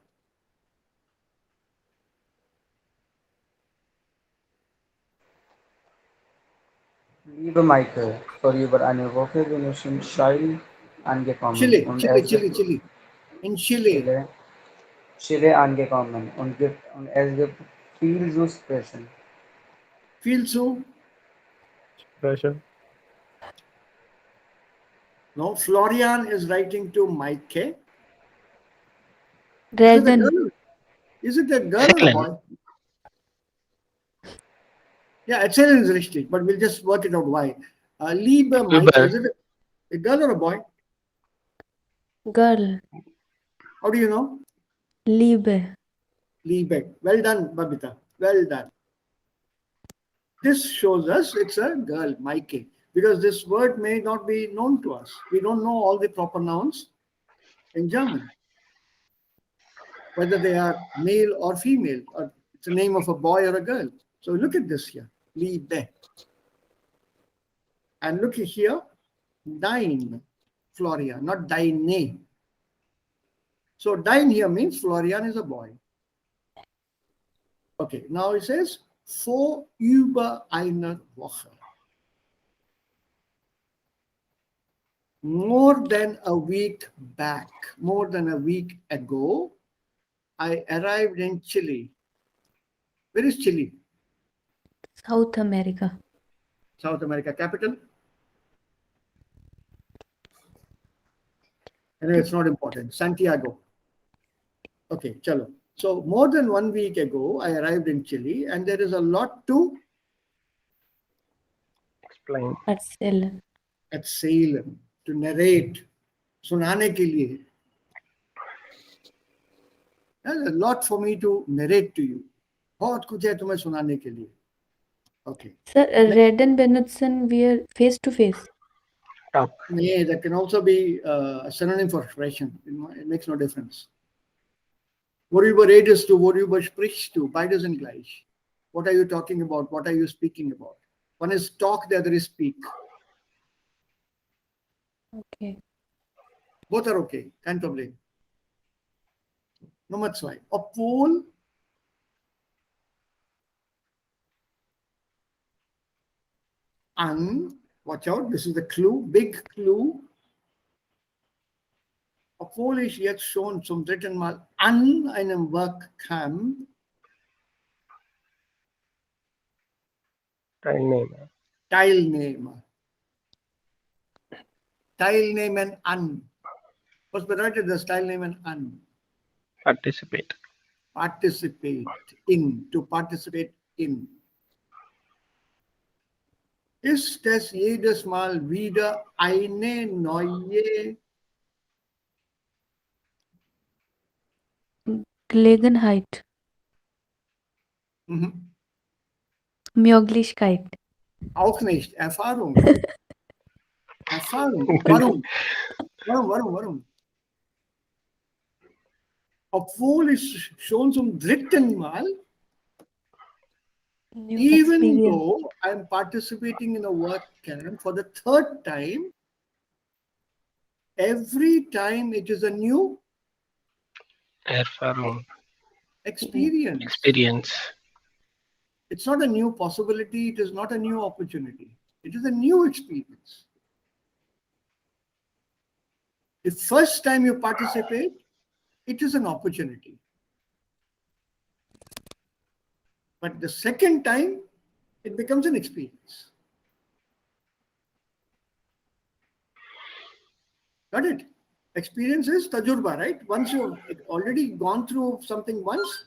F: liebe Maike, vorüber eine Woche genießen Scheil angekommen
B: Chile,
F: und
B: Chile,
F: es
B: Chile,
F: gibt
B: Chile. In Chile.
F: Chile, Chile angekommen und es gibt viel zu sprechen.
B: Feel so?
E: Pressure.
B: No, Florian is writing to Maike. Is it a
C: Reden.
B: girl? Is it a girl or a
A: Excellent.
B: boy? Yeah, erzählen is richtig, but we'll just work it out why. Liebe Maike,
A: Uber.
B: is it a girl or a boy?
C: Girl.
B: How do you know?
C: Liebe.
B: Liebe. Well done, Babita. Well done. This shows us it's a girl, Maike, because this word may not be known to us. We don't know all the proper nouns in German, whether they are male or female, or it's a name of a boy or a girl. So look at this here, Liebe. And look here, dein, Florian, not deine. So dein here means Florian is a boy. Okay, now it says, vor über einer Woche. More than a week back, more than a week ago, I arrived in Chile. Where is Chile?
C: South America.
B: South America capital? Anyway, it's not important. Santiago. Okay, chalo. So more than 1 week ago, I arrived in Chile, and there is a lot to
A: Explain.
C: Erzählen.
B: erzählen, to narrate, सुनाने के लिए. There's a lot for me to narrate to you. बहुत कुछ है तुम्हें सुनाने के लिए. Okay.
C: Sir, Reden benutzen wir face to face.
A: Talk.
B: Yeah, that can also be a synonym for sprechen. It makes no difference. Worüber redest du, worüber sprichst du? Beides sind gleich. What are you talking about? What are you speaking about? One is talk, the other is speak.
C: Okay.
B: Both are okay, kein Problem. Nummer 2. Obwohl an, watch out, this is the clue, big clue. Obwohl ich jetzt schon zum 3. Mal an einem Werk kam,
A: Teilnehmer.
B: Teilnehmer. Teilnehmen an. Was bedeutet das Teilnehmen an?
A: Participate.
B: Participate in, to participate in. Ist es jedes Mal wieder eine neue
C: Gelegenheit. Möglichkeit.
B: Auch nicht, Erfahrung. Erfahrung. Warum? Warum? Obwohl es schon zum dritten Mal,
C: New
B: even
C: experience.
B: though I'm participating in a work camp for the third time, every time it is a new
A: Erfahrung,
B: experience.
A: experience.
B: It's not a new possibility, it is not a new opportunity. It is a new experience. The first time you participate, it is an opportunity. But the second time, it becomes an experience. Got it? Experience is tajurba, right? Once you've already gone through something once,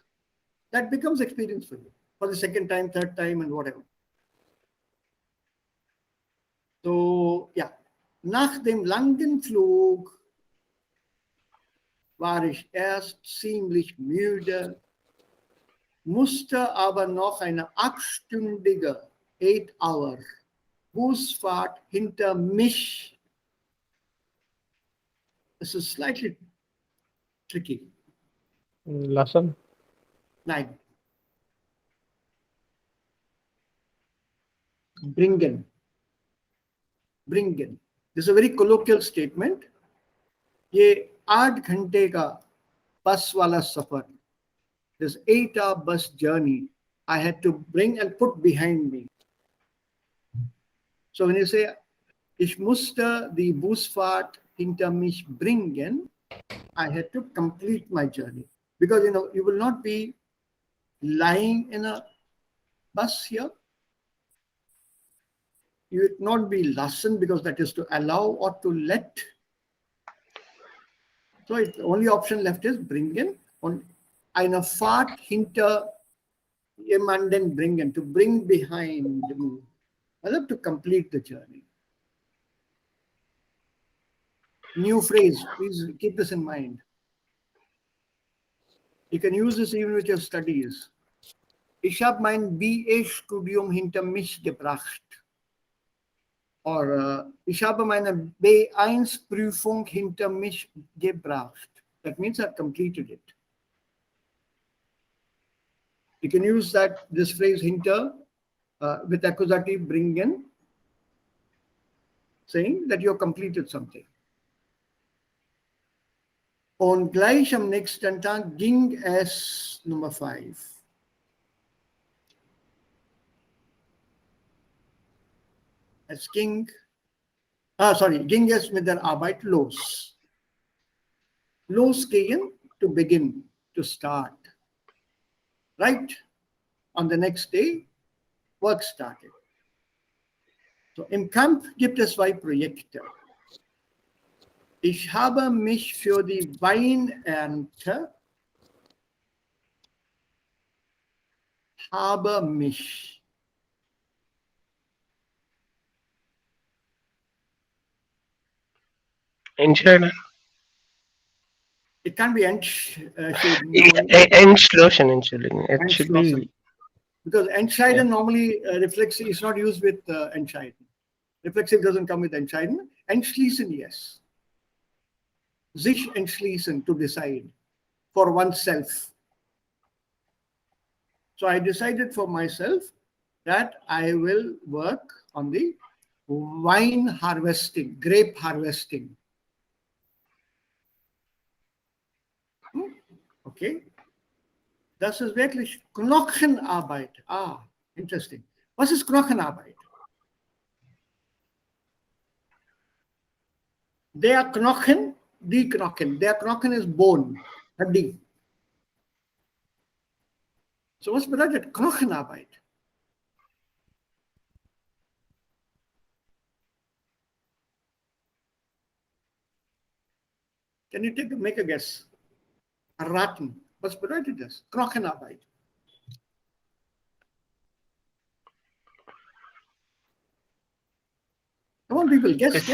B: that becomes experience for you for the second time, third time, and whatever. So, ja, nach dem langen Flug war ich erst ziemlich müde, musste aber noch eine 8-stündige 8-hour Busfahrt hinter mich. This is slightly tricky.
E: Lesson.
B: Nein. Bringen. This is a very colloquial statement. ये 8 घंटे का बस वाला सफर, this 8-hour bus journey, I had to bring and put behind me. So when you say, ich musste die Busfahrt hinter mich bringen, I had to complete my journey. Because, you will not be lying in a bus here. You would not be lassen, because that is to allow or to let. So the only option left is bringen. On eine Fahrt hinter jemanden bringen, to bring behind me. I have to complete the journey. New phrase, please keep this in mind. You can use this even with your studies. Ich habe mein BA-Studium hinter mich gebracht. Or ich habe meine B1-Prüfung hinter mich gebracht. That means I've completed it. You can use this phrase hinter with accusative bringen, saying that you have completed something. Und gleich am nächsten Tag ging es Nummer 5. Es ging es mit der Arbeit los. Losgehen, to begin, to start. Right? On the next day, work started. So im Camp gibt es 2 Projekte. Ich habe mich für die Weinernte
A: Entscheiden.
B: It can't be entschieden.
A: Entschlossen, Entschuldigung. It should be.
B: Because entscheiden normally reflexive is not used with entscheiden. Reflexive doesn't come with entscheiden. Entschließen, yes. Sich entschließen, to decide for oneself. So I decided for myself that I will work on the wine harvesting, grape harvesting. Okay. Das ist wirklich Knochenarbeit. Interesting. Was ist Knochenarbeit? Der Knochen, die Knochen. Der Knochen is bone, Haddi. So was bedeutet Knochenarbeit? Can you make a guess? Raten. Was bedeutet das? Knochenarbeit. Come on, people, guess.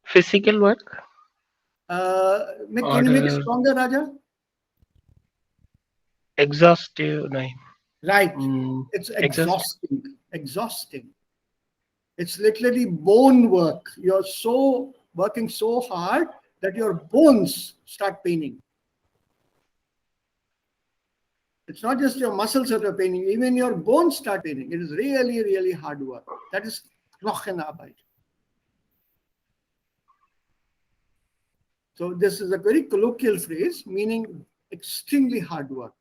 A: Physical work?
B: Can you make it stronger, Raja?
A: Exhaustive, no.
B: Right. It's exhausting. Exhausting. It's literally bone work. You're so working so hard that your bones start paining. It's not just your muscles that are paining, even your bones start paining. It is really, really hard work. That is Knochenarbeit. So this is a very colloquial phrase meaning extremely hard work.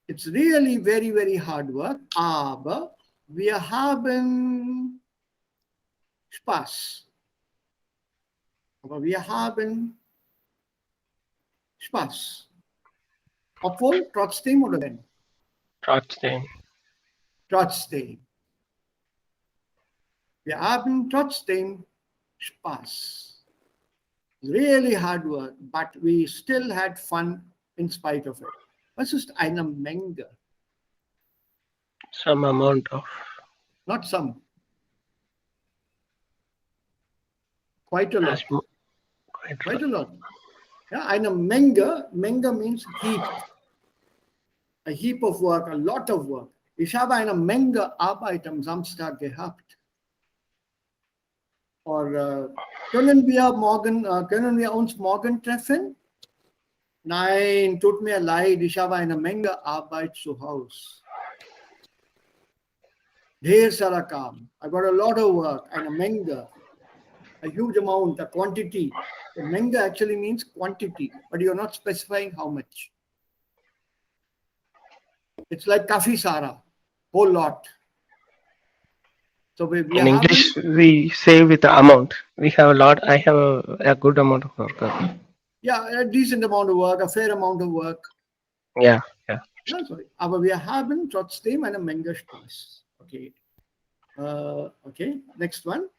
B: It's really very, very hard work, aber wir haben Spaß. Aber wir haben Spaß. Obwohl, trotzdem oder wenn?
A: Trotzdem.
B: Trotzdem. Wir haben trotzdem Spaß. Really hard work, but we still had fun in spite of it. Was ist eine Menge?
A: Some amount of.
B: Not some. Quite a lot. Quite a lot. Yeah, eine Menge. Menge means heap. A heap of work, a lot of work. Ich habe eine Menge Arbeit am Samstag gehabt. Or können wir uns morgen treffen? Nein, tut mir leid, ich habe eine Menge Arbeit zu Hause. ढेर सारा काम. I got a lot of work. Eine Menge. A huge amount, a quantity. The Menge actually means quantity, but you're not specifying how much. It's like kafi sara, whole lot. So
A: in English, we say with the amount. We have a lot. I have a good amount of work.
B: Yeah, a decent amount of work, a fair amount of work.
A: Yeah.
B: No, sorry. Aber wir haben trotzdem eine Menge Spaß. Okay. Okay, next one.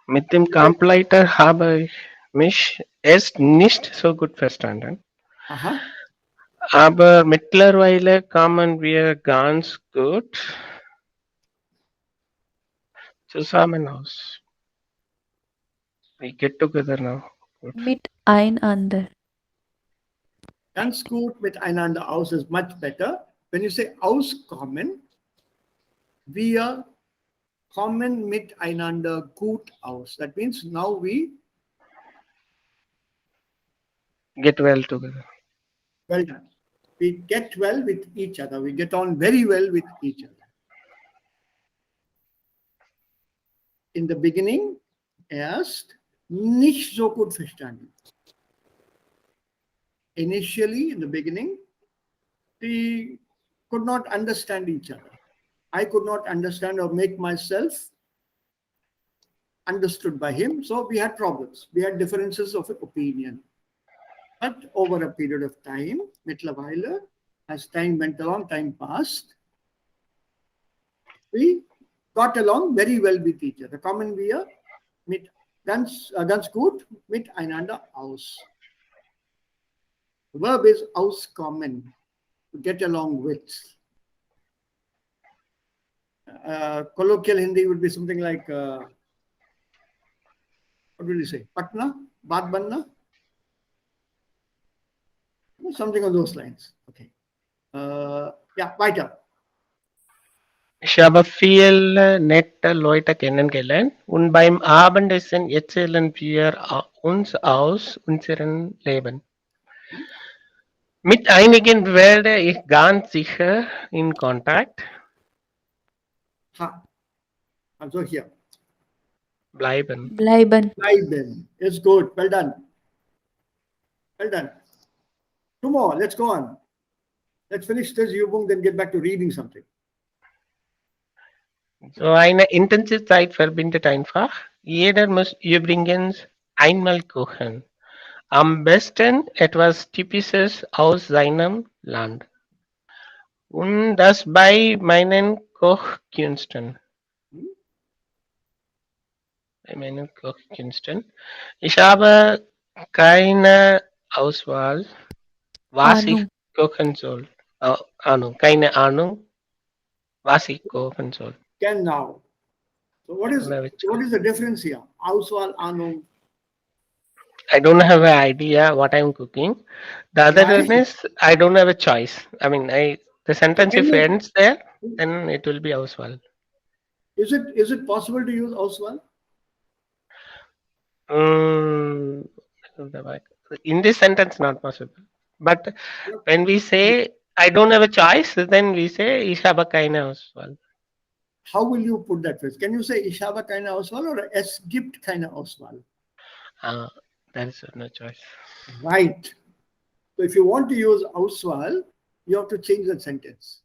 A: Mit dem Compiler habe ich mich erst nicht so gut verstanden.
B: Aha.
A: Aber mittlerweile kommen wir ganz gut zusammen aus. We get together now. Good.
C: Miteinander.
B: Ganz gut miteinander aus is much better. When you say auskommen, wir kommen miteinander gut aus. That means now we
A: Get well together.
B: well done. We get well with each other. We get on very well with each other. In the beginning, erst nicht so gut verstanden. Initially, in the beginning, we could not understand each other. I could not understand or make myself understood by him. So we had problems. We had differences of opinion. But over a period of time, mittlerweile, as time went along, time passed, we got along very well with each other. Kommen wir mit ganz gut miteinander aus. The verb is auskommen, to get along with. Colloquial Hindi would be something like, what will you say? Patna? Baat banna? Something on those lines. Okay. Yeah, weiter.
A: Ich habe viele nette Leute kennengelernt und beim Abendessen erzählen wir uns aus unserem Leben. Mit einigen werde ich ganz sicher in Kontakt
B: Also hier.
A: bleiben.
B: Bleiben. It's good. Well done. Well done. Two more. Let's go on. Let's finish this Übung, then get back to reading something.
A: So eine intensive Zeit verbindet einfach. Jeder muss übrigens einmal kochen. Am besten etwas Typisches aus seinem Land. Und das bei meinen Kochkünsten. Ich habe keine Auswahl, was ich kochen soll. Keine Ahnung, was ich kochen soll.
B: Genau. So what is the difference here? Auswahl, Ahnung.
A: I don't have an idea what I'm cooking. The other one is I don't have a choice. I mean, the sentence if ends there. then it will be Auswahl.
B: Is it possible to use Auswahl?
A: Mm, in this sentence, not possible. But when we say I don't have a choice, then we say ich habe keine Auswahl.
B: How will you put that phrase? Can you say ich habe keine Auswahl or es gibt keine Auswahl?
A: There is no choice.
B: Right. So if you want to use Auswahl, you have to change that sentence.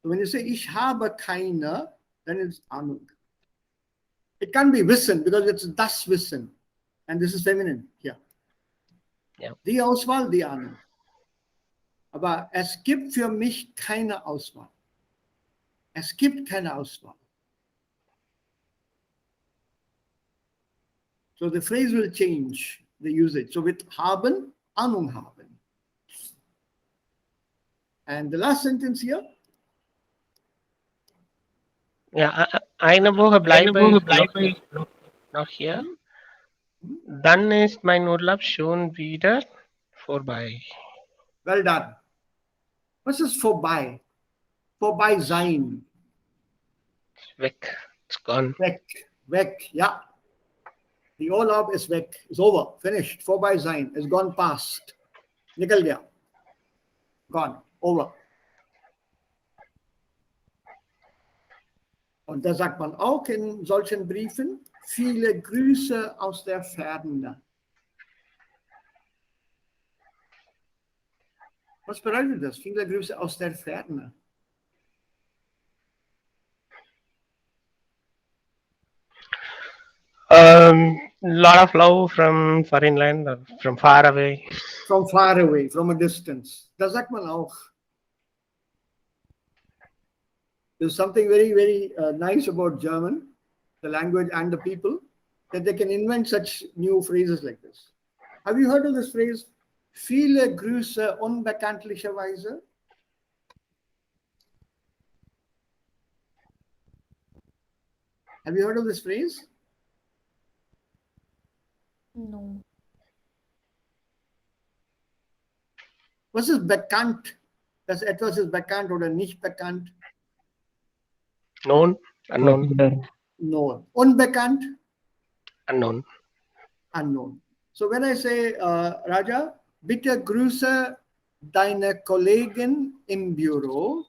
B: So when you say ich habe keine, then it's Ahnung. It can't be Wissen because it's das Wissen. And this is feminine here.
A: Yeah.
B: Die Auswahl, die Ahnung. Aber es gibt für mich keine Auswahl. Es gibt keine Auswahl. So the phrase will change the usage. So with haben, Ahnung haben. And the last sentence here.
A: Ja, eine Woche bleibe ich noch hier. Dann ist mein Urlaub schon wieder vorbei.
B: Well done. What's this vorbei? Vorbei sein.
A: Weg. It's gone.
B: Weg. Weg. Yeah. The Urlaub is weg. It's over. Finished. Vorbei sein. It's gone past. Nikal gaya. Gone. Over. Und da sagt man auch in solchen Briefen, viele Grüße aus der Ferne. Was bedeutet das? Viele Grüße aus der Ferne.
A: Lot of love from foreign land, from far away.
B: From far away, from a distance. Da sagt man auch. There's something very, very nice about German, the language and the people, that they can invent such new phrases like this. Have you heard of this phrase? Viele Grüße unbekanntlicherweise. Have you heard of this phrase?
C: No.
B: Was ist bekannt? Das etwas ist bekannt oder nicht bekannt?
A: Known, unknown,
B: Known. Unbekannt?
A: unknown.
B: Unknown. So when I say, Raja, bitte grüße deine Kollegin im Büro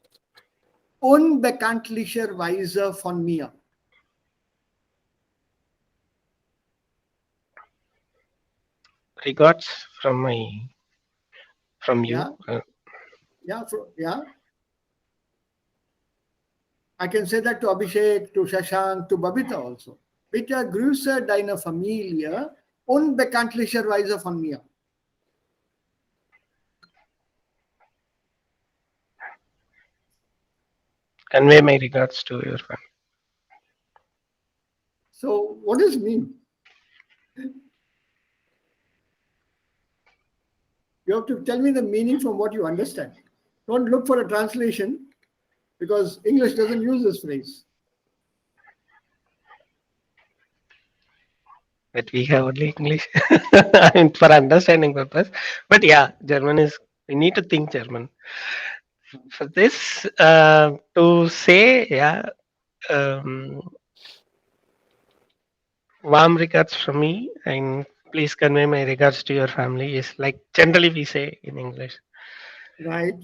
B: unbekanntlicherweise von mir.
A: Regards from you.
B: Yeah. Yeah. I can say that to Abhishek, to Shashank, to Babita also. Bitte grüße deine Familie unbekanntlicherweise von mir.
A: Convey my regards to your family.
B: So what does it mean? You have to tell me the meaning from what you understand. Don't look for a translation because English doesn't use this phrase.
A: But we have only English for understanding purpose. But yeah, German is, we need to think German. For this, to say, yeah, warm regards from me and please convey my regards to your family is like generally we say in English.
B: Right.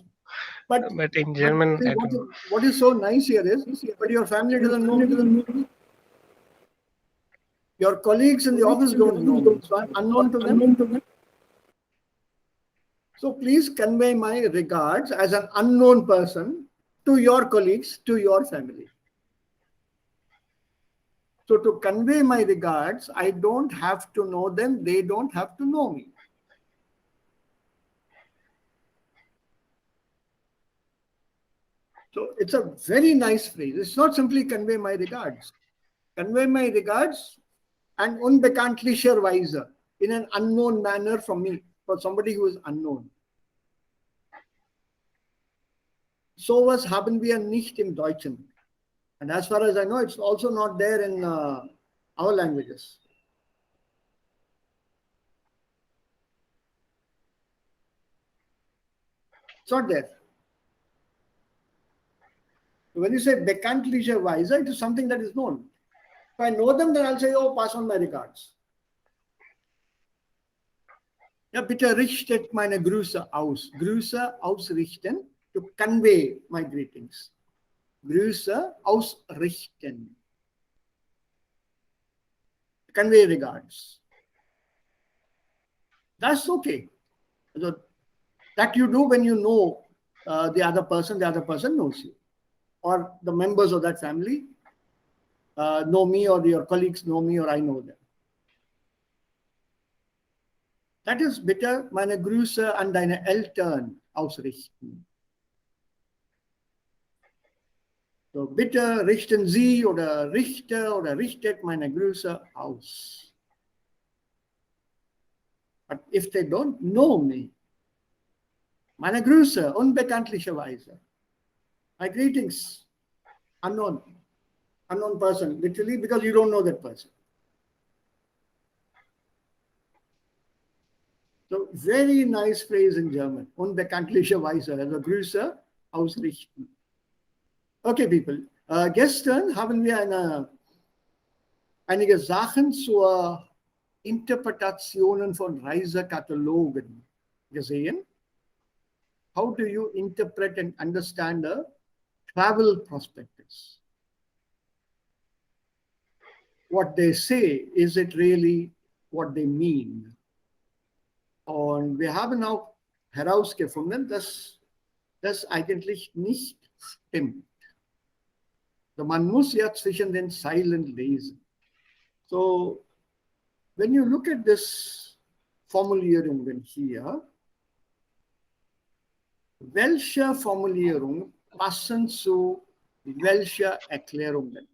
B: But
A: in German,
B: see,
A: I don't know.
B: what is so nice here is, but your family doesn't know me. Your colleagues in the office don't know me. So I'm unknown to them. So please convey my regards as an unknown person to your colleagues, to your family. So to convey my regards, I don't have to know them. They don't have to know me. So it's a very nice phrase. It's not simply convey my regards. Convey my regards and unbekanntlicherweise, in an unknown manner from me, for somebody who is unknown. Sowas haben wir nicht im Deutschen. And as far as I know, it's also not there in our languages. It's not there. When you say bekanntlicherweise, it is something that is known. If I know them, then I'll say, oh, pass on my regards. Ja, bitte richtet meine Grüße aus. Grüße ausrichten, to convey my greetings. Grüße ausrichten. Convey regards. That's okay. So that you do when you know the other person knows you. Or the members of that family know me, or your colleagues know me, or I know them. Das ist bitte meine Grüße an deine Eltern ausrichten. So, bitte richten Sie oder richte oder richtet meine Grüße aus. But if they don't know me, meine Grüße unbekanntlicherweise, my greetings, unknown person, literally because you don't know that person. So very nice phrase in German, unbekanntlicherweise, also Grüße ausrichten. Okay, people. Gestern haben wir einige Sachen zur Interpretationen von Reisekatalogen gesehen. How do you interpret and understand a travel prospectus? What they say, is it really what they mean? Und wir haben auch herausgefunden, dass das eigentlich nicht stimmt. So, man muss ja zwischen den Zeilen lesen. So, when you look at this Formulierungen hier, welche Formulierungen passen zu welcher Erklärungen?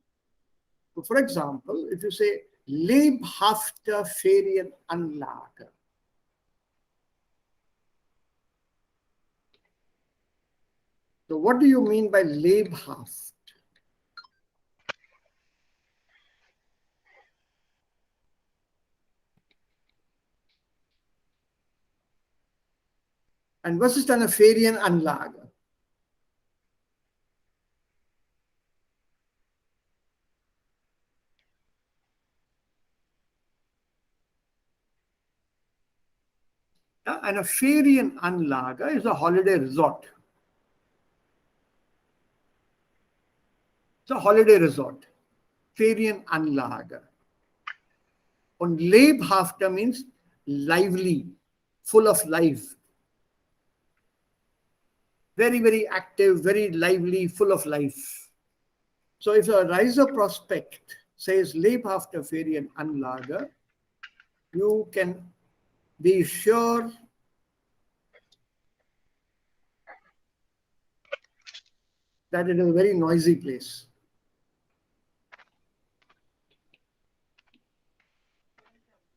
B: So, for example, if you say lebhafte Ferienanlage, so what do you mean by lebhaft? Und was ist eine Ferienanlage? Ja, eine Ferienanlage is a holiday resort. It's a holiday resort. Ferienanlage. Und lebhafter means lively, full of life. Very, very active, very lively, full of life. So if a Reiseprospekt says lebhafte Ferienanlage, you can be sure that it is a very noisy place.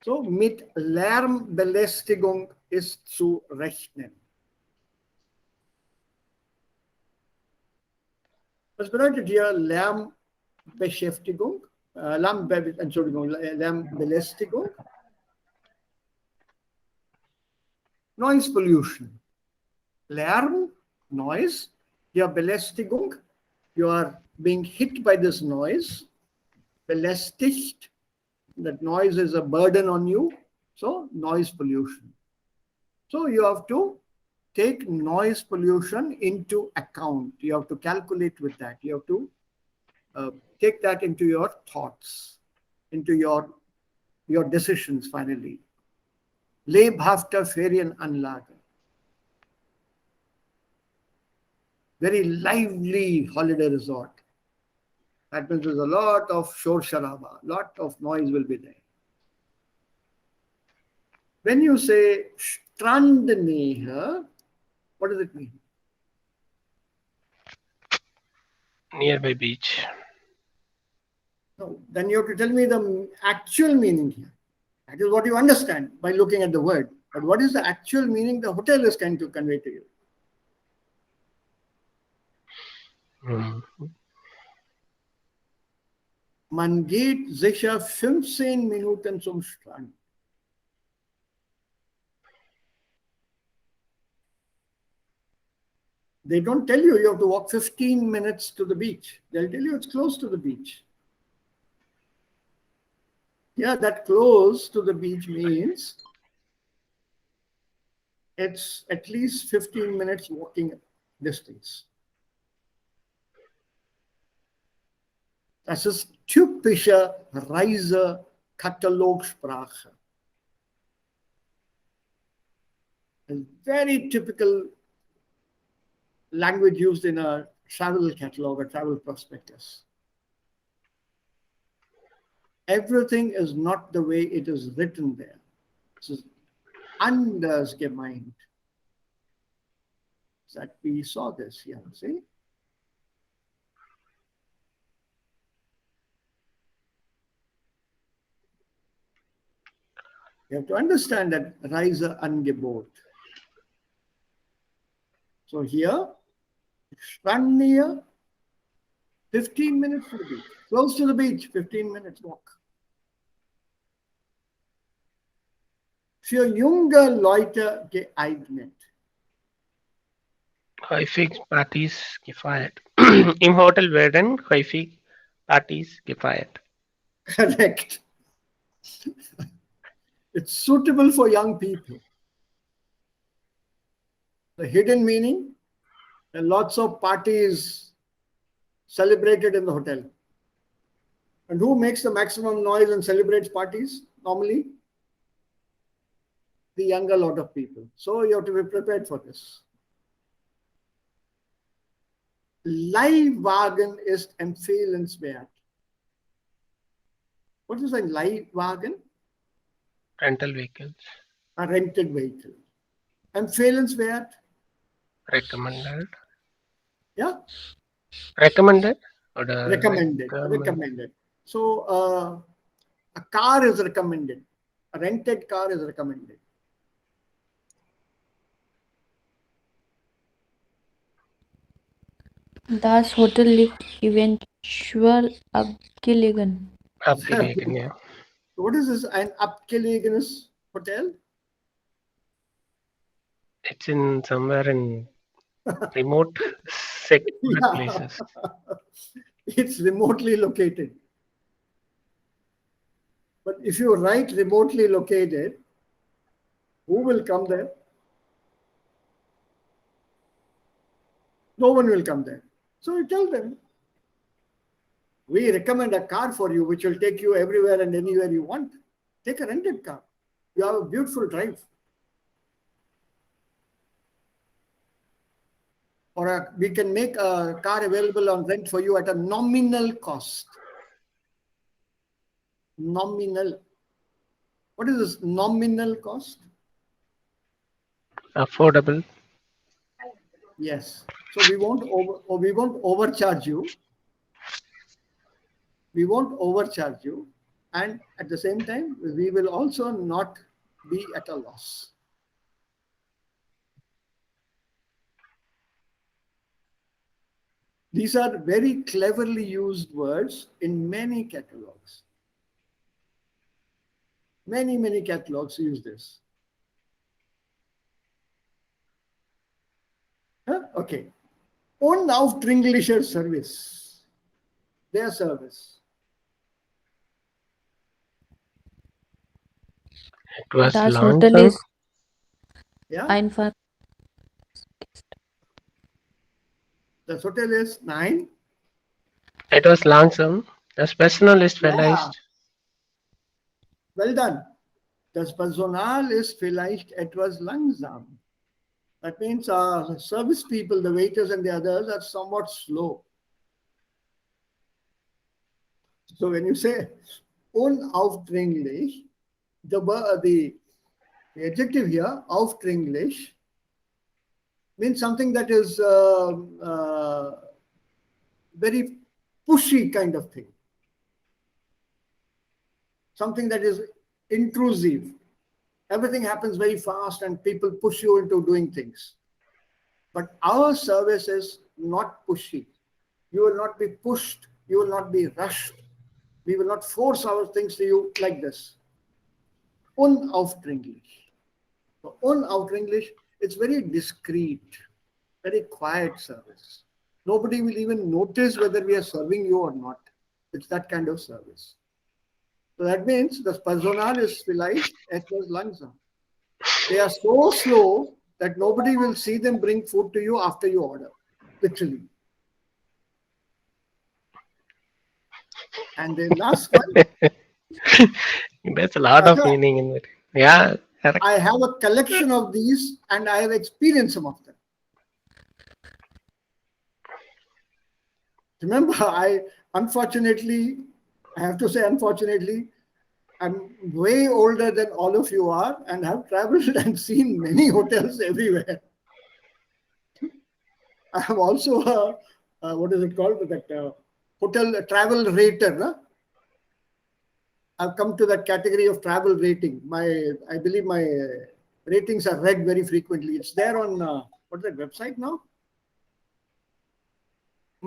B: So mit Lärmbelästigung ist zu rechnen. Was bedeutet hier Lärmbeschäftigung? Lärmbelästigung? Noise pollution. Lärm, noise. Your Belästigung, you are being hit by this noise. Belästigt, that noise is a burden on you. So noise pollution. So you have to take noise pollution into account. You have to calculate with that. You have to take that into your thoughts, into your decisions finally. Lebhafte Ferienanlage. Very lively holiday resort. That means there's a lot of shor sharaba, lot of noise will be there. When you say Strandnähe, what does it mean?
A: Nearby beach.
B: No, then you have to tell me the actual meaning here. That is what you understand by looking at the word. But what is the actual meaning the hotel is trying to convey to you? Man geht sicher 15 Minuten zum Strand. They don't tell you have to walk 15 minutes to the beach. They'll tell you it's close to the beach. Yeah, that close to the beach means it's at least 15 minutes walking distance. Das ist typische Reisekatalogsprache. A very typical language used in a travel catalog, a travel prospectus. Everything is not the way it is written there. This is anders gemeint. That we saw this here, see? You have to understand that Reiseangebot. So here, stand near, 15 minutes to the beach. Close to the beach, 15 minutes walk. Für junge Leute geeignet.
A: Häufig Partys gefeiert. Im Hotel werden häufig Partys gefeiert.
B: Correct. It's suitable for young people. The hidden meaning, there are lots of parties celebrated in the hotel. And who makes the maximum noise and celebrates parties normally? The younger lot of people. So you have to be prepared for this. Leihwagen ist empfehlenswert. What is a Leihwagen?
A: Rental vehicles.
B: A rented vehicle. Empfehlenswert?
A: Recommended.
B: Yeah?
A: Recommended? Or
B: Recommended. So a car is recommended. A rented car is recommended.
C: Das Hotel liegt eventuell abgelegen.
A: Abgelegen, yeah.
B: What is this? Ein abgelegenes hotel?
A: It's in somewhere in remote secluded places.
B: It's remotely located. But if you write remotely located, who will come there? No one will come there. So you tell them, we recommend a car for you which will take you everywhere and anywhere you want. Take a rented car. You have a beautiful drive. Or we can make a car available on rent for you at a nominal cost. Nominal. What is this nominal cost?
A: Affordable.
B: Yes. So we won't overcharge you. We won't overcharge you. And at the same time, we will also not be at a loss. These are very cleverly used words in many catalogs. Many catalogs use this. Huh? Okay. Unaufdringlicher Service. Their service.
A: It was
C: Das
A: long
C: Hotel
A: term.
C: ist
B: Yeah.
C: einfach.
B: The hotel is 9.
A: It was langsam. Das Personal ist
B: Ja.
A: vielleicht.
B: Well done. Das Personal ist vielleicht etwas langsam. That means service people, the waiters and the others are somewhat slow. So when you say unaufdringlich, the adjective here, aufdringlich, means something that is very pushy kind of thing. Something that is intrusive. Everything happens very fast and people push you into doing things. But our service is not pushy. You will not be pushed. You will not be rushed. We will not force our things to you like this. Unaufdringlich. So unaufdringlich, it's very discreet. very quiet service. Nobody will even notice whether we are serving you or not. It's that kind of service. So that means the personal ist vielleicht etwas langsam. They are so slow that nobody will see them bring food to you after you order, literally. And the last one,
A: There's a lot of meaning in it. Yeah, correct.
B: I have a collection of these and I have experienced some of them. Remember, unfortunately, I have to say, unfortunately, I'm way older than all of you are and have traveled and seen many hotels everywhere. I am also what is it called? That hotel travel rater. Huh? I've come to that category of travel rating. I believe my ratings are read very frequently. It's there on what is that website now?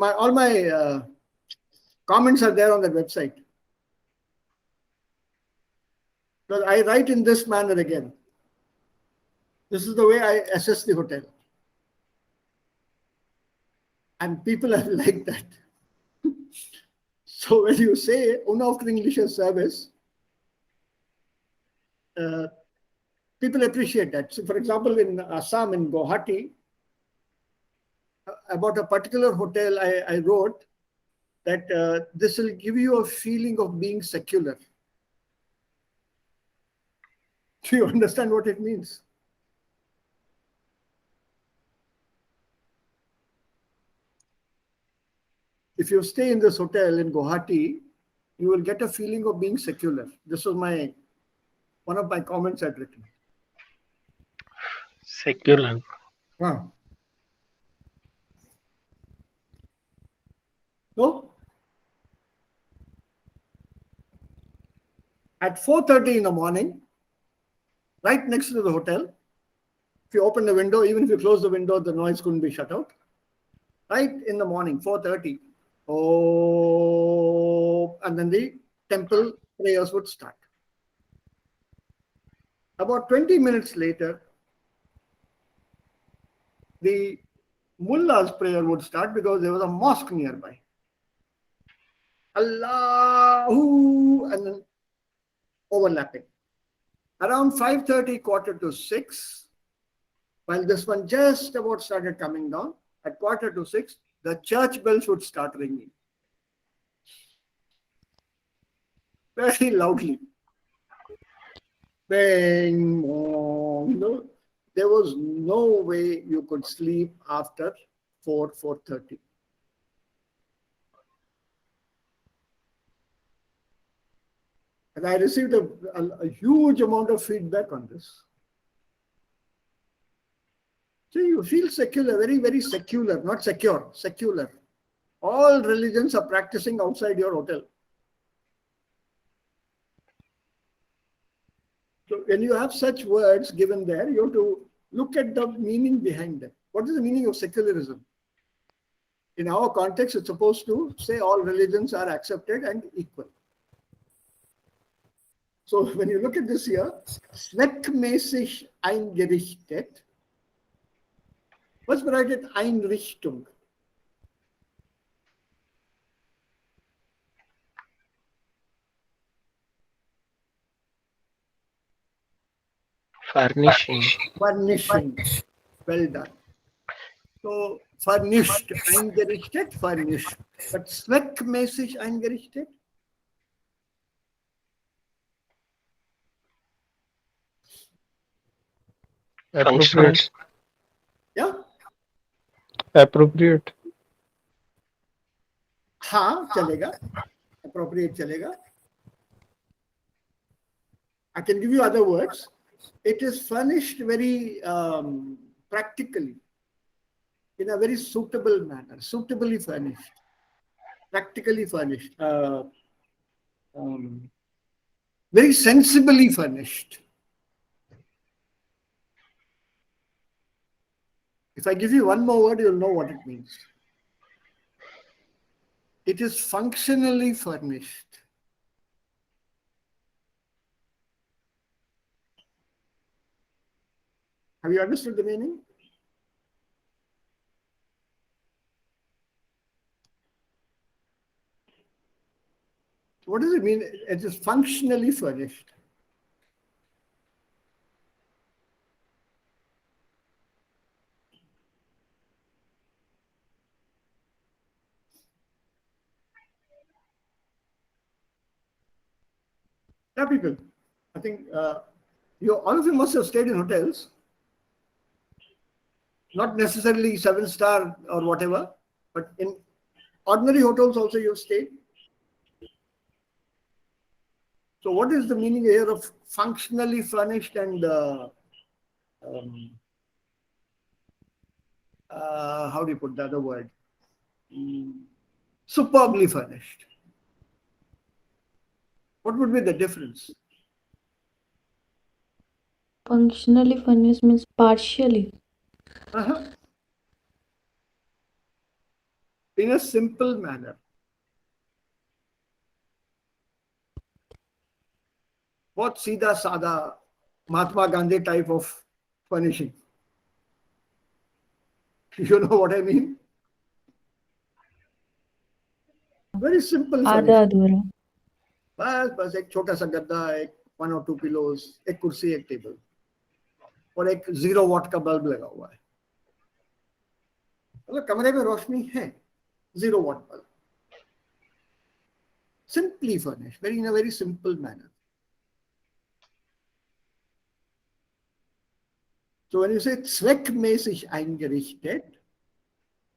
B: All my comments are there on that website. Because I write in this manner again. This is the way I assess the hotel. And people have liked that. So when you say unaufdringliche service, people appreciate that. So for example, in Assam, in Guwahati, about a particular hotel, I wrote that this will give you a feeling of being secular. Do you understand what it means? If you stay in this hotel in Guwahati, you will get a feeling of being secular. This was one of my comments I'd written.
A: Secular.
B: Wow. So, at 4:30 in the morning, right next to the hotel, if you open the window, even if you close the window, the noise couldn't be shut out. Right in the morning, 4:30, oh, and then the temple prayers would start. About 20 minutes later, the mullah's prayer would start because there was a mosque nearby. Allahu, and then overlapping. Around 5:30, quarter to 6, while this one just about started coming down, at quarter to 6, the church bells would start ringing. Very loudly. Bang, bong, there was no way you could sleep after 4:30. And I received a huge amount of feedback on this. So you feel secular, very, very secular, not secure, secular. All religions are practicing outside your hotel. So when you have such words given there, you have to look at the meaning behind them. What is the meaning of secularism? In our context, it's supposed to say all religions are accepted and equal. So when you look at this here, zweckmäßig eingerichtet. Was bedeutet Einrichtung?
A: Furnishing.
B: Furnishing. Well done. So furnished, eingerichtet, furnished. But zweckmäßig eingerichtet?
A: Functional.
E: Appropriate.
B: Yeah?
E: Appropriate.
B: हाँ चलेगा. Appropriate चलेगा. I can give you other words. It is furnished very practically, in a very suitable manner, suitably furnished, practically furnished, very sensibly furnished. If I give you one more word, you'll know what it means. It is functionally furnished. Have you understood the meaning? What does it mean? It is functionally furnished. Yeah, people. I think all of you must have stayed in hotels. Not necessarily 7-star or whatever, but in ordinary hotels also you've stayed. So what is the meaning here of functionally furnished and um, how do you put the other word? Superbly furnished. What would be the difference?
C: Functionally furnished means partially.
B: Uh-huh. In a simple manner. बहुत सीधा साधा Mahatma Gandhi type of furnishing. You know what I mean? Very simple
C: आधा
B: furnishing.
C: अधूरा.
B: बस एक छोटा सा गद्दा, एक 1 or 2 pillows, एक कुर्सी, एक टेबल और एक 0 watt का बल्ब लगा हुआ है. मतलब कमरे में रोशनी है, 0 watt bulb. Simply furnished, in a very simple manner. So when you say zweckmäßig eingerichtet,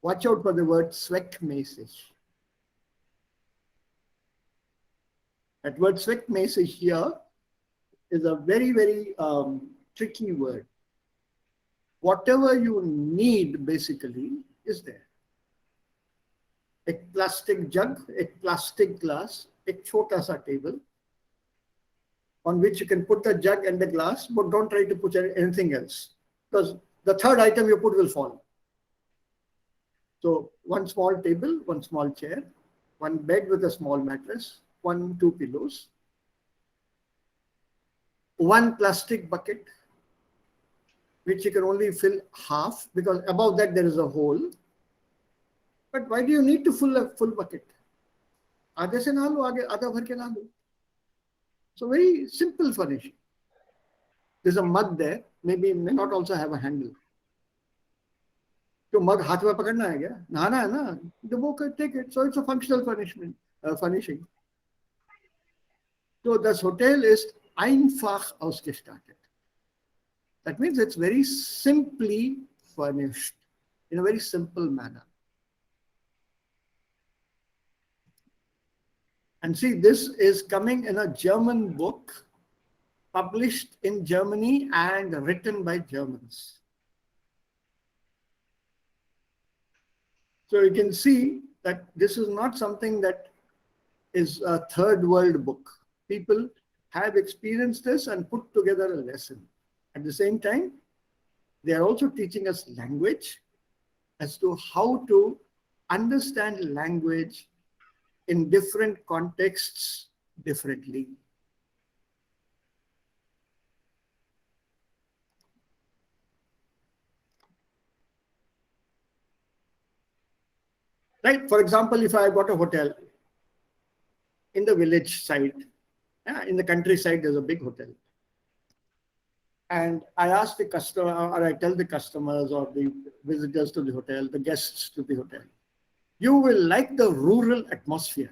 B: watch out for the word zweckmäßig. That word zweckmäßig here is a very tricky word. Whatever you need basically is there. एक plastic jug, एक plastic glass, एक छोटा सा table on which you can put the jug and the glass, but don't try to put anything else because the third item you put will fall. So one small table, one small chair, one bed with a small mattress, 2 pillows, one plastic bucket, which you can only fill half because above that there is a hole. But why do you need to fill a full bucket? आधे से ना लो, आगे आधा भर के ना लो. So very simple furnishing. There's a mug there, maybe may not also have a handle. तो mug हाथ में पकड़ना है क्या? नहाना है ना? डुबो कर take it. So it's a functional furnishing. So this hotel is einfach ausgestattet. That means it's very simply furnished in a very simple manner. And see, this is coming in a German book published in Germany and written by Germans. So you can see that this is not something that is a third world book. People have experienced this and put together a lesson. At the same time, they are also teaching us language as to how to understand language in different contexts differently. Right? For example, if I got a hotel in the village side, in the countryside, there's a big hotel. And I ask the customer, or I tell the customers or the visitors to the hotel, the guests to the hotel, you will like the rural atmosphere.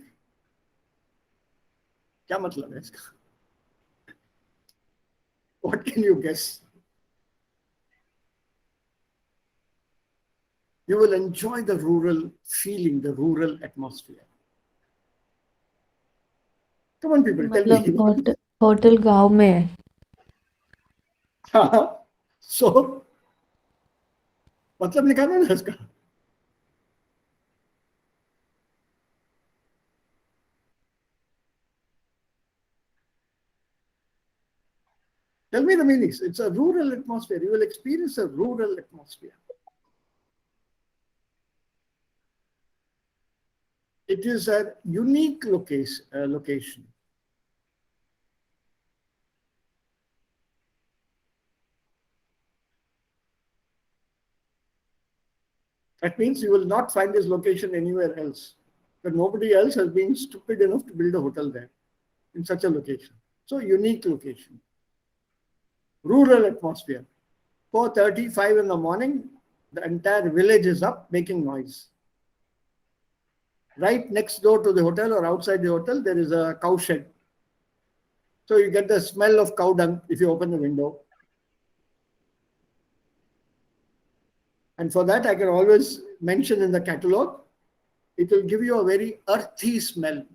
B: क्या मतलब है इसका? What can you guess? You will enjoy the rural feeling, the rural atmosphere. Come on, people, tell me.
C: मतलब hotel गांव में है.
B: So, मतलब निकालो ना इसका. Tell me the meanings. It's a rural atmosphere. You will experience a rural atmosphere. It is a unique location. That means you will not find this location anywhere else. But nobody else has been stupid enough to build a hotel there in such a location. So unique location. Rural atmosphere. 4:35 in the morning, the entire village is up making noise. Right next door to the hotel or outside the hotel, there is a cow shed. So you get the smell of cow dung if you open the window. And for that, I can always mention in the catalog, it will give you a very earthy smell.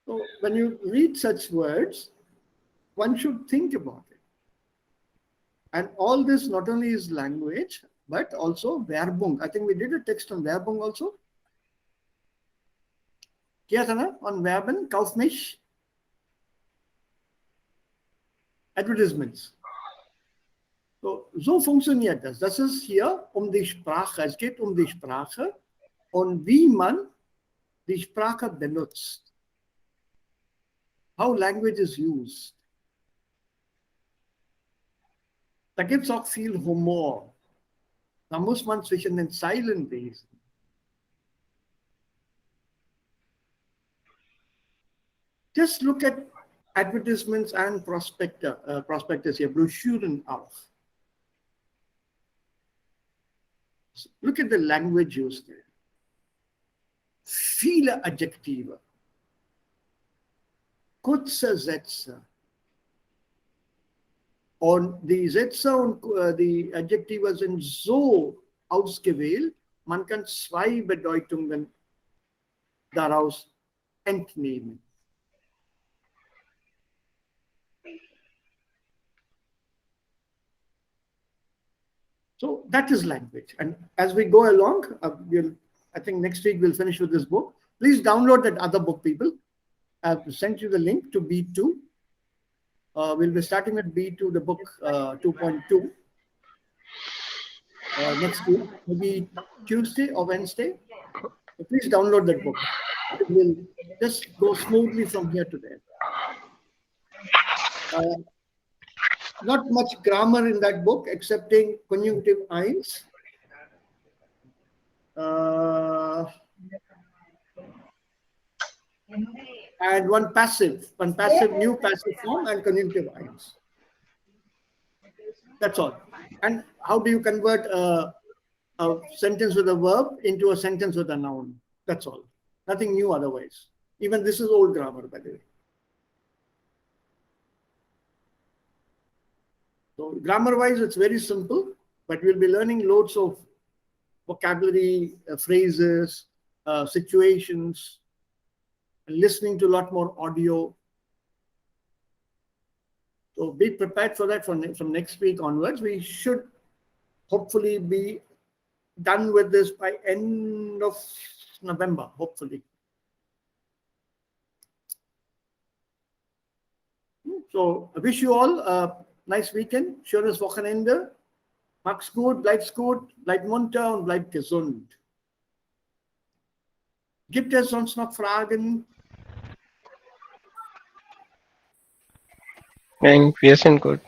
B: So when you read such words, one should think about it. And all this not only is language, but also Werbung. I think we did a text on Werbung also. Kiya tha na? On Werben, Kauf mich. Advertisements. So funktioniert das. Das ist hier die Sprache. Es geht die Sprache und wie man die Sprache benutzt. How language is used. Da gibt es auch viel Humor. Da muss man zwischen den Zeilen lesen. Just look at advertisements and prospectus hier, Broschüren auch. Look at the language used there. Viele Adjektive. Kurze Sätze. Und die Sätze und die Adjektive sind so ausgewählt, man kann zwei Bedeutungen daraus entnehmen. So that is language. And as we go along, I think next week we'll finish with this book. Please download that other book, people. I've sent you the link to B2. We'll be starting with B2, the book 2.2 next week, maybe Tuesday or Wednesday. So please download that book. It will just go smoothly from here to there. Not much grammar in that book, excepting conjunctive eins. And one passive, new passive form and conjunctive eins. That's all. And how do you convert a sentence with a verb into a sentence with a noun? That's all. Nothing new otherwise. Even this is old grammar, by the way. So grammar-wise, it's very simple, but we'll be learning loads of vocabulary, phrases, situations, and listening to a lot more audio. So be prepared for that from next week onwards. We should hopefully be done with this by end of November, hopefully. So I wish you all a nice weekend. Schönes Wochenende. Macht's gut, bleibt's gut, bleibt munter und bleibt gesund. Gibt es sonst noch Fragen?
A: And wir sind gut.